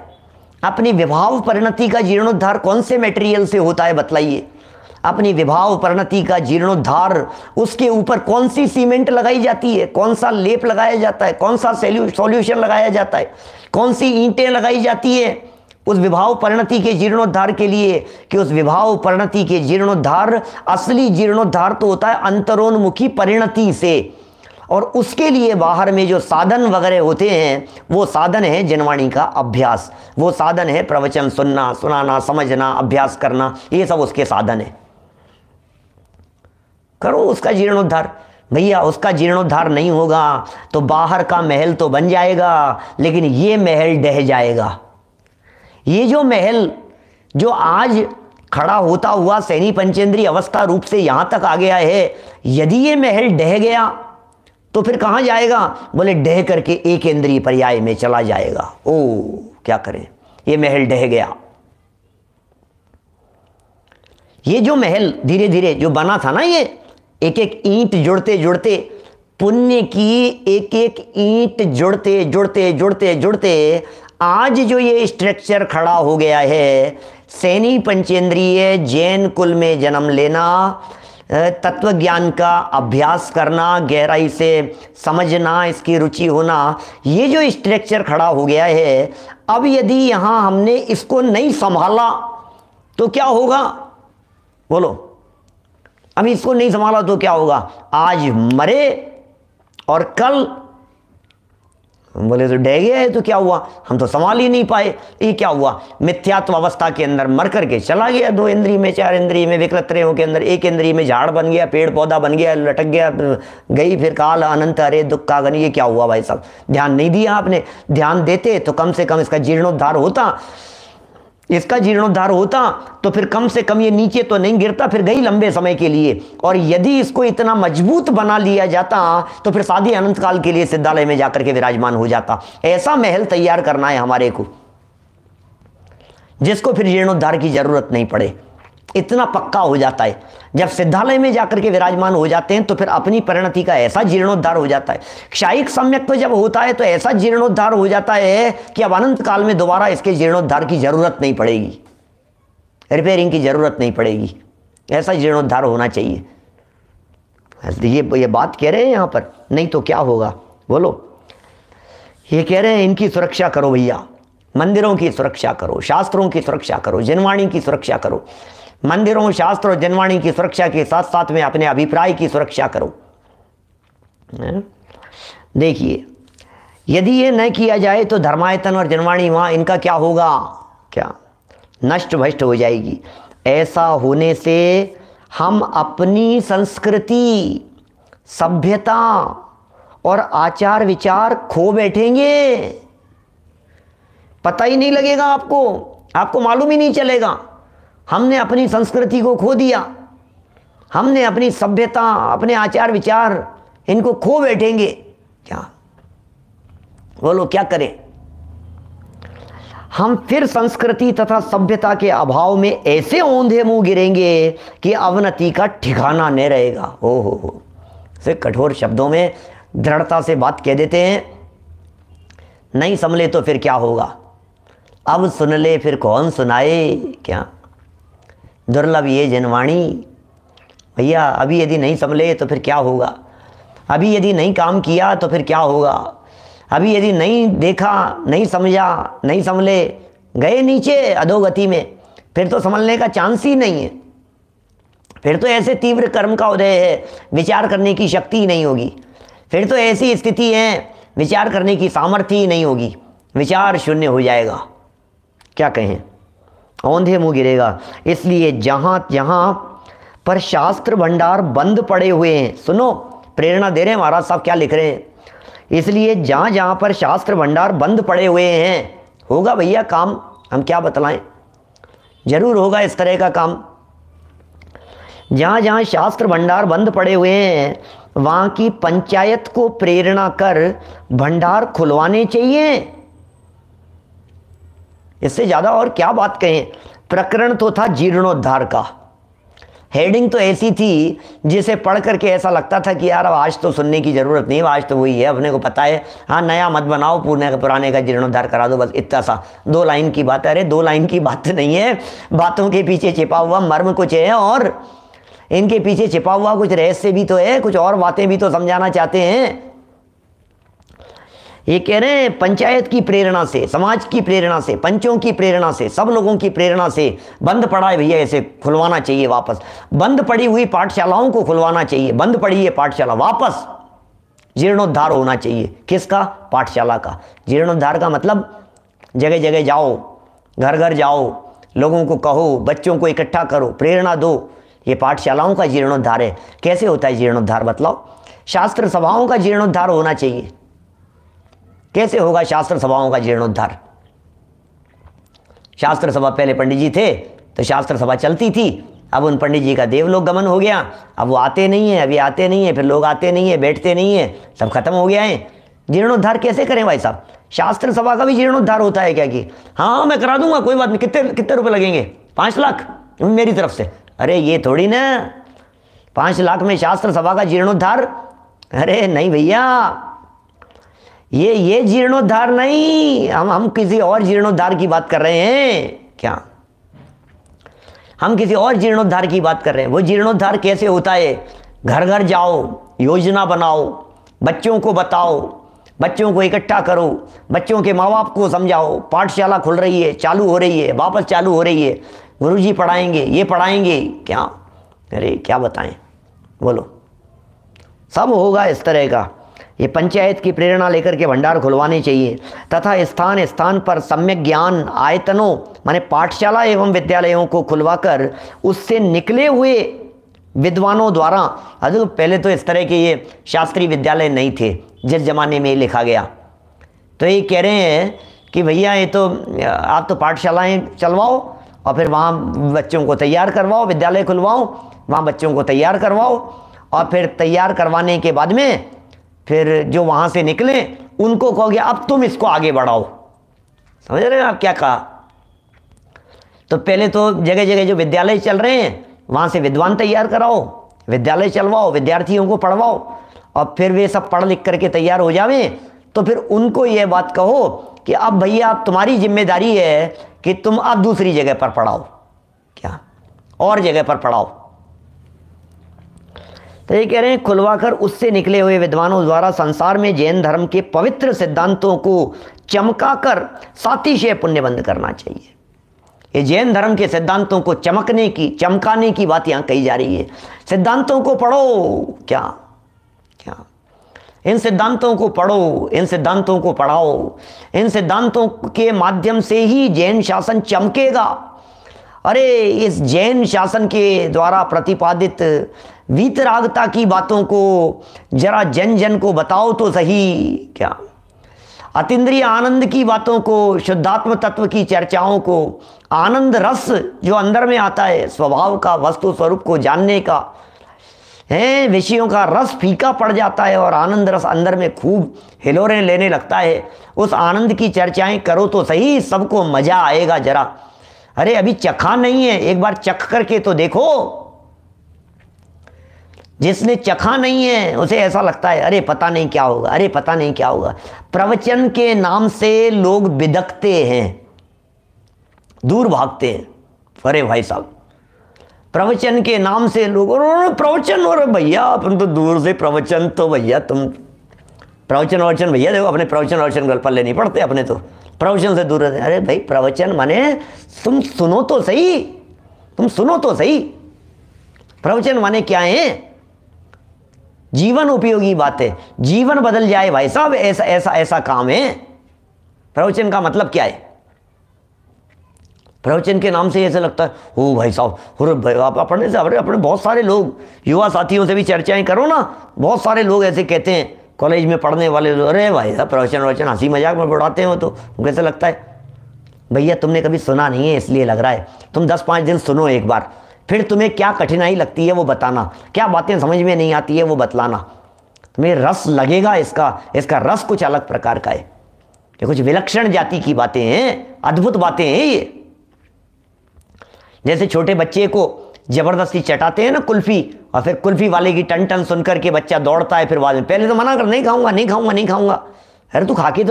अपनी विभाव परिणति का जीर्णोद्धार कौन से मटेरियल से होता है बताइए? अपनी विभाव परिणति का जीर्णोद्धार, उसके ऊपर कौन सी सीमेंट लगाई जाती है, कौन सा लेप लगाया जाता है, कौन सा सॉल्यूशन लगाया जाता है, कौन सी ईंटें लगाई जाती है उस विभाव परिणति के जीर्णोद्धार के लिए, कि उस विभाव परिणति के जीर्णोद्धार, असली जीर्णोद्धार तो होता है अंतरोन्मुखी परिणति से। और उसके लिए बाहर में जो साधन वगैरह होते हैं, वो साधन है जनवाणी का अभ्यास, वो साधन है प्रवचन सुनना, सुनाना, समझना, अभ्यास करना, ये सब उसके साधन है। करो उसका जीर्णोद्धार। भैया उसका जीर्णोद्धार नहीं होगा तो बाहर का महल तो बन जाएगा, लेकिन ये महल ढह जाएगा। ये जो महल जो आज खड़ा होता हुआ सैनी पंचेंद्रीय अवस्था रूप से यहां तक आ गया है, यदि ये महल ढह गया तो फिर कहां जाएगा? बोले ढह करके एक इंद्रिय पर्याय में चला जाएगा। ओ क्या करें, ये महल ढह गया। ये जो महल धीरे धीरे जो बना था ना, ये एक एक ईंट जुड़ते जुड़ते, पुण्य की एक एक ईंट जुड़ते जुड़ते जुड़ते जुड़ते आज जो ये स्ट्रक्चर खड़ा हो गया है, सैनी पंचेंद्रीय जैन कुल में जन्म लेना, तत्व ज्ञान का अभ्यास करना, गहराई से समझना, इसकी रुचि होना, ये जो स्ट्रक्चर खड़ा हो गया है, अब यदि यहाँ हमने इसको नहीं संभाला तो क्या होगा बोलो? अब इसको नहीं संभाला तो क्या होगा? आज मरे और कल बोले तो ढह गया है तो क्या हुआ? हम तो संभाल ही नहीं पाए। ये क्या हुआ? मिथ्यात्व अवस्था के अंदर मर करके चला गया। दो इंद्रिय में, चार इंद्रिय में, विकृत त्रयों के अंदर एक इंद्रिय में झाड़ बन गया, पेड़ पौधा बन गया, लटक गया, गई फिर काल अनंत हरे दुख का गन। ये क्या हुआ भाई साहब? ध्यान नहीं दिया आपने। ध्यान देते तो कम से कम इसका जीर्णोद्धार होता। इसका जीर्णोद्धार होता तो फिर कम से कम ये नीचे तो नहीं गिरता, फिर गई लंबे समय के लिए। और यदि इसको इतना मजबूत बना लिया जाता तो फिर शादी अनंत काल के लिए सिद्धालय में जाकर के विराजमान हो जाता। ऐसा महल तैयार करना है हमारे को जिसको फिर जीर्णोद्धार की जरूरत नहीं पड़े, इतना पक्का हो जाता है। जब सिद्धालय में जाकर के विराजमान हो जाते हैं तो फिर अपनी परिणति का ऐसा जीर्णोद्धार हो जाता है। क्षायिक सम्यक तो जब होता है तो ऐसा जीर्णोद्धार हो जाता है कि अब अनंत काल में दोबारा इसके जीर्णोद्धार की जरूरत नहीं पड़ेगी, रिपेयरिंग की जरूरत नहीं पड़ेगी। ऐसा जीर्णोद्धार होना चाहिए। ये बात कह रहे हैं यहाँ पर, नहीं तो क्या होगा बोलो। ये कह रहे हैं इनकी सुरक्षा करो भैया, मंदिरों की सुरक्षा करो, शास्त्रों की सुरक्षा करो, जनवाणी की सुरक्षा करो। मंदिरों, शास्त्र और जनवाणी की सुरक्षा के साथ साथ में अपने अभिप्राय की सुरक्षा करो। देखिए, यदि ये न किया जाए तो धर्मायतन और जनवाणी वहाँ इनका क्या होगा, क्या नष्ट भ्रष्ट हो जाएगी। ऐसा होने से हम अपनी संस्कृति, सभ्यता और आचार विचार खो बैठेंगे। पता ही नहीं लगेगा आपको मालूम ही नहीं चलेगा। हमने अपनी संस्कृति को खो दिया, हमने अपनी सभ्यता, अपने आचार विचार, इनको खो बैठेंगे। क्या बोलो, क्या करें हम? फिर संस्कृति तथा सभ्यता के अभाव में ऐसे औंधे मुंह गिरेंगे कि अवनति का ठिकाना नहीं रहेगा। हो से कठोर शब्दों में दृढ़ता से बात कह देते हैं। नहीं संभले तो फिर क्या होगा? अब सुन ले फिर कौन सुनाए। क्या दुर्लभ ये जनवाणी भैया, अभी यदि नहीं संभले तो फिर क्या होगा? अभी यदि नहीं काम किया तो फिर क्या होगा? अभी यदि नहीं देखा, नहीं समझा, नहीं संभले, गए नीचे अधोगति में, फिर तो संभलने का चांस ही नहीं है। फिर तो ऐसे तीव्र कर्म का उदय है, विचार करने की शक्ति ही नहीं होगी। फिर तो ऐसी स्थिति है, विचार करने की सामर्थ्य ही नहीं होगी, विचार शून्य हो जाएगा। क्या कहें, औंधे मुंह गिरेगा। इसलिए जहां जहां पर शास्त्र भंडार बंद पड़े हुए हैं, सुनो प्रेरणा दे रहे हैं महाराज साहब क्या लिख रहे हैं। इसलिए जहां जहां पर शास्त्र भंडार बंद पड़े हुए हैं, होगा भैया काम, हम क्या बतलाएं, जरूर होगा इस तरह का काम। जहां जहां शास्त्र भंडार बंद पड़े हुए हैं वहां की पंचायत को प्रेरणा कर भंडार खुलवाने चाहिए। इससे ज्यादा और क्या बात कहें। प्रकरण तो था जीर्णोद्धार का, हेडिंग तो ऐसी थी जिसे पढ़ करके ऐसा लगता था कि यार अब आज तो सुनने की जरूरत नहीं, आज तो वही है, अपने को पता है। हाँ, नया मत बनाओ, पुराने का जीर्णोद्धार करा दो, बस इतना सा 2 लाइन की बात है। अरे 2 लाइन की बात नहीं है, बातों के पीछे छिपा हुआ मर्म कुछ है, और इनके पीछे छिपा हुआ कुछ रहस्य भी तो है, कुछ और बातें भी तो समझाना चाहते हैं। ये कह रहे हैं पंचायत की प्रेरणा से, समाज की प्रेरणा से, पंचों की प्रेरणा से, सब लोगों की प्रेरणा से बंद पड़ा है भैया, ऐसे खुलवाना चाहिए वापस। बंद पड़ी हुई पाठशालाओं को खुलवाना चाहिए। बंद पड़ी है पाठशाला, वापस जीर्णोद्धार होना चाहिए। किसका? पाठशाला का। जीर्णोद्धार का मतलब जगह जगह जाओ, घर घर जाओ, लोगों को कहो, बच्चों को इकट्ठा करो, प्रेरणा दो। ये पाठशालाओं का जीर्णोद्धार है। कैसे होता है जीर्णोद्धार बतलाओ? शास्त्र सभाओं का जीर्णोद्धार होना चाहिए। कैसे होगा शास्त्र सभाओं का जीर्णोद्धार? शास्त्र सभा, पहले पंडित जी थे तो शास्त्र सभा चलती थी, अब उन पंडित जी का देवलोक गमन हो गया, अब वो आते नहीं है, अभी आते नहीं है, फिर लोग आते नहीं है, बैठते नहीं है, सब खत्म हो गया है। जीर्णोद्धार कैसे करें भाई साहब? शास्त्र सभा का भी जीर्णोद्धार होता है क्या? कि हाँ मैं करा दूंगा, कोई बात नहीं, कितने रुपए लगेंगे? 5 लाख मेरी तरफ से। अरे ये थोड़ी ना 5 लाख में शास्त्र सभा का जीर्णोद्धार। अरे नहीं भैया, ये जीर्णोद्धार नहीं, हम किसी और जीर्णोद्धार की बात कर रहे हैं। क्या हम किसी और जीर्णोद्धार की बात कर रहे हैं? वो जीर्णोद्धार कैसे होता है? घर घर जाओ, योजना बनाओ, बच्चों को बताओ, बच्चों को इकट्ठा करो, बच्चों के माँ बाप को समझाओ। पाठशाला खुल रही है, चालू हो रही है, वापस चालू हो रही है, गुरुजी पढ़ाएंगे, ये पढ़ाएंगे। क्या अरे क्या बताएं, बोलो, सब होगा इस तरह का। ये पंचायत की प्रेरणा लेकर के भंडार खुलवाने चाहिए। तथा स्थान स्थान पर सम्यक ज्ञान आयतनों माने पाठशाला एवं विद्यालयों को खुलवाकर उससे निकले हुए विद्वानों द्वारा, अरे पहले तो इस तरह के ये शास्त्रीय विद्यालय नहीं थे जिस जमाने में लिखा गया, तो ये कह रहे हैं कि भैया ये तो आप तो पाठशालाएँ चलवाओ और फिर वहाँ बच्चों को तैयार करवाओ, विद्यालय खुलवाओ, वहाँ बच्चों को तैयार करवाओ और फिर तैयार करवाने के बाद में फिर जो वहाँ से निकले उनको कहोगे अब तुम इसको आगे बढ़ाओ। समझ रहे हैं आप क्या कहा? तो पहले तो जगह जगह जो विद्यालय चल रहे हैं वहाँ से विद्वान तैयार कराओ, विद्यालय चलवाओ, विद्यार्थियों को पढ़वाओ और फिर वे सब पढ़ लिख करके तैयार हो जावे तो फिर उनको ये बात कहो कि अब भैया तुम्हारी जिम्मेदारी है कि तुम अब दूसरी जगह पर पढ़ाओ, क्या और जगह पर पढ़ाओ। तो ये कह रहे हैं खुलवाकर उससे निकले हुए विद्वानों द्वारा संसार में जैन धर्म के पवित्र सिद्धांतों को चमकाकर सातिशय पुण्य बंद करना चाहिए। ये जैन धर्म के सिद्धांतों को चमकाने की बात यहाँ कही जा रही है। सिद्धांतों को पढ़ो, क्या क्या इन सिद्धांतों को पढ़ो, इन सिद्धांतों को पढ़ाओ, इन सिद्धांतों के माध्यम से ही जैन शासन चमकेगा। अरे इस जैन शासन के द्वारा प्रतिपादित वीतरागता की बातों को जरा जन जन को बताओ तो सही, क्या अतीन्द्रिय आनंद की बातों को, शुद्धात्म तत्व की चर्चाओं को, आनंद रस जो अंदर में आता है स्वभाव का, वस्तु स्वरूप को जानने का है, विषयों का रस फीका पड़ जाता है और आनंद रस अंदर में खूब हिलोरें लेने लगता है। उस आनंद की चर्चाएं करो तो सही, सबको मजा आएगा जरा। अरे अभी चखा नहीं है, एक बार चख करके तो देखो। जिसने चखा नहीं है उसे ऐसा लगता है अरे पता नहीं क्या होगा, अरे पता नहीं क्या होगा। प्रवचन के नाम से लोग बिदकते हैं, दूर भागते हैं। अरे भाई साहब, प्रवचन के नाम से लोग प्रवचन, और भैया अपन तो दूर से प्रवचन, तो भैया तुम प्रवचन भैया देखो अपने प्रवचन गल पल्ले नहीं पड़ते अपने, तो प्रवचन से दूर रहते। अरे भाई प्रवचन माने तुम सुनो तो सही, तुम सुनो तो सही। प्रवचन माने क्या है? जीवन उपयोगी बातें, जीवन बदल जाए भाई साहब, ऐसा ऐसा ऐसा काम है। प्रवचन का मतलब क्या है? प्रवचन के नाम से ऐसा लगता है ओ भाई साहब, आप अपने से अपने बहुत सारे लोग, युवा साथियों से भी चर्चाएं करो ना, बहुत सारे लोग ऐसे कहते हैं, कॉलेज में पढ़ने वाले लोग, अरे भाई साहब प्रवचन हंसी मजाक में बढ़ाते हैं। तो कैसे लगता है? भैया तुमने कभी सुना नहीं है इसलिए लग रहा है। तुम 10-5 दिन सुनो एक बार, फिर तुम्हें क्या कठिनाई लगती है वो बताना, क्या बातें समझ में नहीं आती है वो बतलाना, तुम्हें रस लगेगा। इसका रस कुछ अलग प्रकार का है, ये कुछ विलक्षण जाति की बातें हैं, अद्भुत बातें हैं ये। जैसे छोटे बच्चे को जबरदस्ती चटाते हैं ना कुल्फी, और फिर कुल्फी वाले की टन टन सुनकर के बच्चा दौड़ता है, फिर बाद में पहले तो मना कर नहीं खाऊंगा नहीं खाऊंगा नहीं खाऊंगा, अरे तू खा के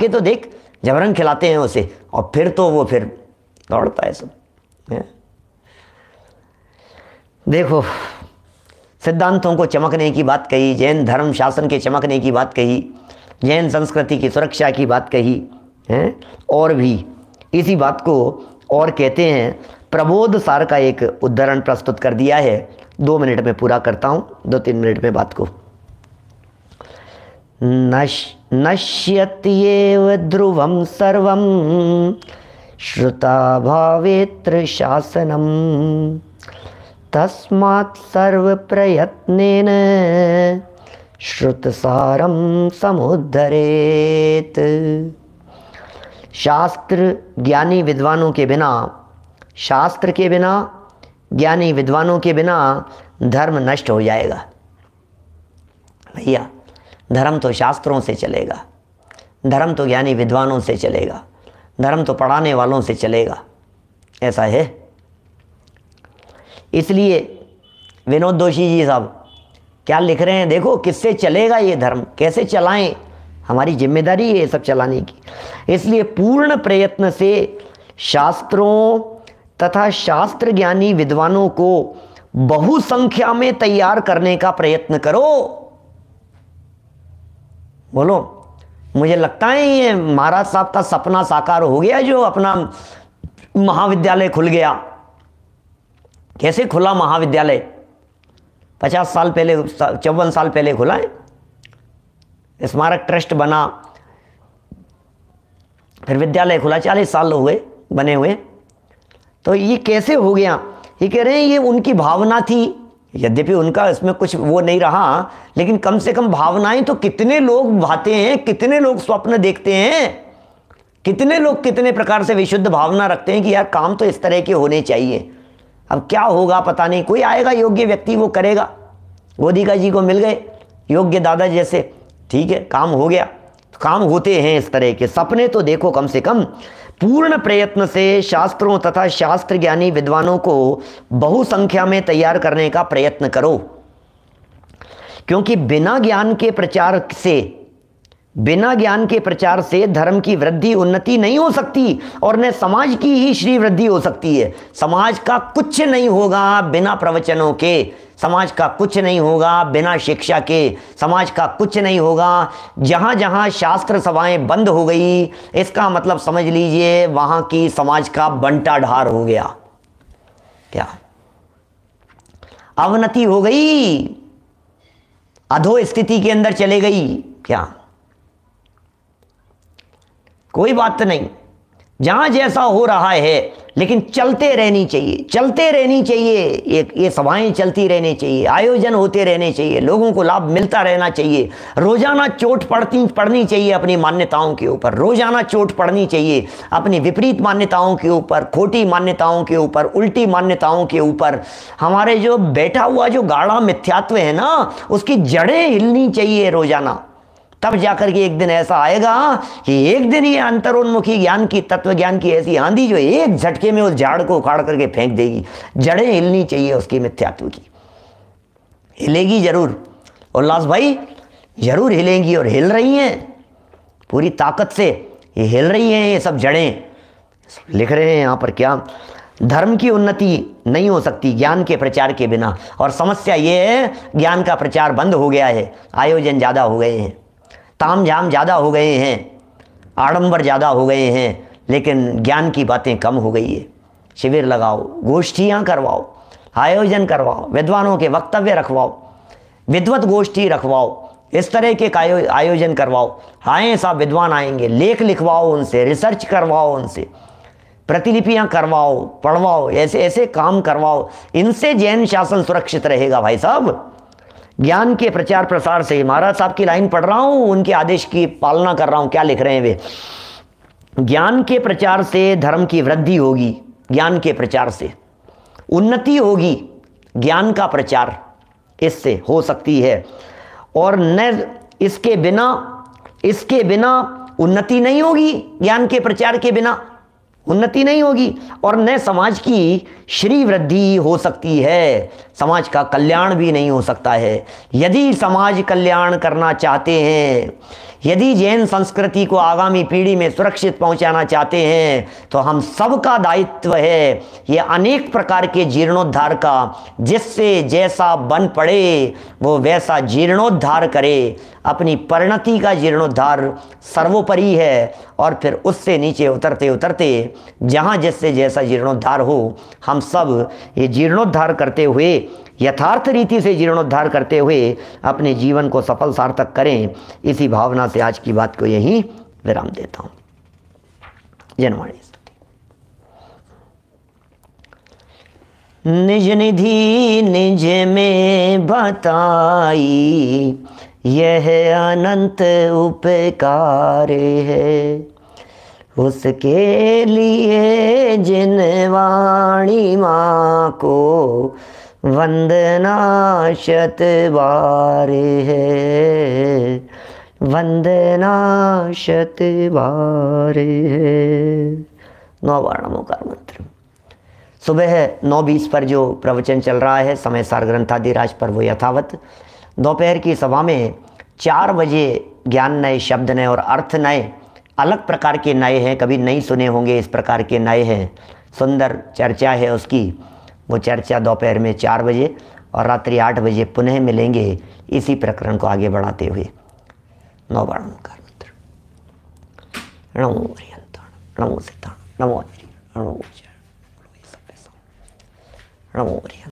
तो देख, जबरन खिलाते हैं उसे, और फिर तो वो फिर दौड़ता है सब है। देखो सिद्धांतों को चमकने की बात कही, जैन धर्म शासन के चमकने की बात कही, जैन संस्कृति की सुरक्षा की बात कही है, और भी इसी बात को और कहते हैं। प्रबोध सार का एक उदाहरण प्रस्तुत कर दिया है, 2 मिनट में पूरा करता हूँ, 2-3 मिनट में बात को। नश्यत्येव ध्रुवं सर्वं श्रुता भावेत्र शासनम तस्मात् सर्व प्रयत्नेन श्रुतसारं समुद्धरेत। शास्त्र ज्ञानी विद्वानों के बिना, शास्त्र के बिना, ज्ञानी विद्वानों के बिना धर्म नष्ट हो जाएगा। भैया धर्म तो शास्त्रों से चलेगा, धर्म तो ज्ञानी विद्वानों से चलेगा, धर्म तो पढ़ाने वालों से चलेगा, ऐसा है। इसलिए विनोद दोषी जी साहब क्या लिख रहे हैं, देखो किससे चलेगा ये धर्म, कैसे चलाएं, हमारी जिम्मेदारी है ये सब चलाने की। इसलिए पूर्ण प्रयत्न से शास्त्रों तथा शास्त्र ज्ञानी विद्वानों को बहुसंख्या में तैयार करने का प्रयत्न करो। बोलो, मुझे लगता है ये महाराज साहब का सपना साकार हो गया, जो अपना महाविद्यालय खुल गया। कैसे खुला महाविद्यालय? 50 साल पहले, 54 साल पहले खुला है, स्मारक ट्रस्ट बना, फिर विद्यालय खुला, 40 साल हुए बने हुए। तो ये कैसे हो गया? ये कह रहे हैं ये उनकी भावना थी, यद्यपि उनका इसमें कुछ वो नहीं रहा, लेकिन कम से कम भावनाएं तो कितने लोग भाते हैं, कितने लोग स्वप्न देखते हैं कितने लोग कितने प्रकार से विशुद्ध भावना रखते हैं कि यार काम तो इस तरह के होने चाहिए, अब क्या होगा पता नहीं, कोई आएगा योग्य व्यक्ति वो करेगा। गोदिका जी को मिल गए योग्य दादा जैसे, ठीक है काम हो गया। तो काम होते हैं इस तरह के, सपने तो देखो कम से कम। पूर्ण प्रयत्न से शास्त्रों तथा शास्त्र ज्ञानी विद्वानों को बहुसंख्या में तैयार करने का प्रयत्न करो, क्योंकि बिना ज्ञान के प्रचार से धर्म की वृद्धि उन्नति नहीं हो सकती, और न समाज की ही श्री वृद्धि हो सकती है। समाज का कुछ नहीं होगा बिना प्रवचनों के, समाज का कुछ नहीं होगा बिना शिक्षा के, समाज का कुछ नहीं होगा। जहाँ जहाँ शास्त्र सभाएं बंद हो गई, इसका मतलब समझ लीजिए वहाँ की समाज का बंटा ढार हो गया, क्या अवनति हो गई, अधो स्थिति के अंदर चले गई। क्या कोई बात नहीं, जहां जैसा हो रहा है लेकिन चलते रहनी चाहिए, ये सभाएं चलती रहनी चाहिए, आयोजन होते रहने चाहिए, लोगों को लाभ मिलता रहना चाहिए। रोजाना चोट पड़नी चाहिए अपनी मान्यताओं के ऊपर, रोजाना चोट पड़नी चाहिए अपनी विपरीत मान्यताओं के ऊपर, खोटी मान्यताओं के ऊपर, उल्टी मान्यताओं के ऊपर। हमारे जो बैठा हुआ जो गाढ़ा मिथ्यात्व है ना, उसकी जड़ें हिलनी चाहिए रोजाना। तब जाकर के एक दिन ऐसा आएगा कि एक दिन ये अंतरोन्मुखी ज्ञान की, तत्व ज्ञान की ऐसी आंधी जो एक झटके में उस झाड़ को उखाड़ करके फेंक देगी। जड़ें हिलनी चाहिए उसकी मिथ्यात्व की, हिलेगी जरूर उल्लास भाई, जरूर हिलेंगी, और हिल रही हैं पूरी ताकत से, ये हिल रही हैं ये सब जड़ें। लिख रहे हैं यहाँ पर क्या, धर्म की उन्नति नहीं हो सकती ज्ञान के प्रचार के बिना। और समस्या ये है ज्ञान का प्रचार बंद हो गया है, आयोजन ज़्यादा हो गए हैं, ताम झाम ज़्यादा हो गए हैं, आडंबर ज़्यादा हो गए हैं, लेकिन ज्ञान की बातें कम हो गई है। शिविर लगाओ, गोष्ठियाँ करवाओ, आयोजन करवाओ, विद्वानों के वक्तव्य रखवाओ, विद्वत गोष्ठी रखवाओ, इस तरह के आयोजन करवाओ। आए सब विद्वान आएंगे, लेख लिखवाओ उनसे, रिसर्च करवाओ उनसे, प्रतिलिपियाँ करवाओ, पढ़वाओ, ऐसे ऐसे काम करवाओ। इनसे जैन शासन सुरक्षित रहेगा भाई साहब। ज्ञान के प्रचार प्रसार से, महाराज साहब की लाइन पढ़ रहा हूँ, उनके आदेश की पालना कर रहा हूँ, क्या लिख रहे हैं वे, ज्ञान के प्रचार से धर्म की वृद्धि होगी, ज्ञान के प्रचार से उन्नति होगी, ज्ञान का प्रचार इससे हो सकती है। और न इसके बिना उन्नति नहीं होगी, ज्ञान के प्रचार के बिना उन्नति नहीं होगी, और न समाज की श्री वृद्धि हो सकती है, समाज का कल्याण भी नहीं हो सकता है। यदि समाज कल्याण करना चाहते हैं, यदि जैन संस्कृति को आगामी पीढ़ी में सुरक्षित पहुंचाना चाहते हैं, तो हम सबका दायित्व है ये अनेक प्रकार के जीर्णोद्धार का, जिससे जैसा बन पड़े वो वैसा जीर्णोद्धार करे। अपनी परिणति का जीर्णोद्धार सर्वोपरि है, और फिर उससे नीचे उतरते उतरते जहाँ जिससे जैसा जीर्णोद्धार हो, हम सब ये जीर्णोद्धार करते हुए, यथार्थ रीति से जीर्णोद्धार करते हुए अपने जीवन को सफल सार्थक करें। इसी भावना से आज की बात को यहीं विराम देता हूँ। जनवाणी स्तुति। निज निधि निज में बताई, यह अनंत उपकार है, उसके लिए जिन वाणी माँ को वंदना शत बार है, वंदना शत बार है। 9 बार नमोकार मंत्र। सुबह 9:20 पर जो प्रवचन चल रहा है समय सार ग्रंथादिराज पर, वो यथावत। दोपहर की सभा में 4 बजे ज्ञान नए, शब्द नए और अर्थ नए, अलग प्रकार के नए हैं, कभी नहीं सुने होंगे इस प्रकार के नए हैं। सुंदर चर्चा है उसकी, वो चर्चा दोपहर में 4 बजे, और रात्रि 8 बजे पुनः मिलेंगे इसी प्रकरण को आगे बढ़ाते हुए। 9 बार नमोकार मंत्र। नमो हरिहंताण, नमो सिद्धाण, नमो हरि, नमो जय, नमो हरि।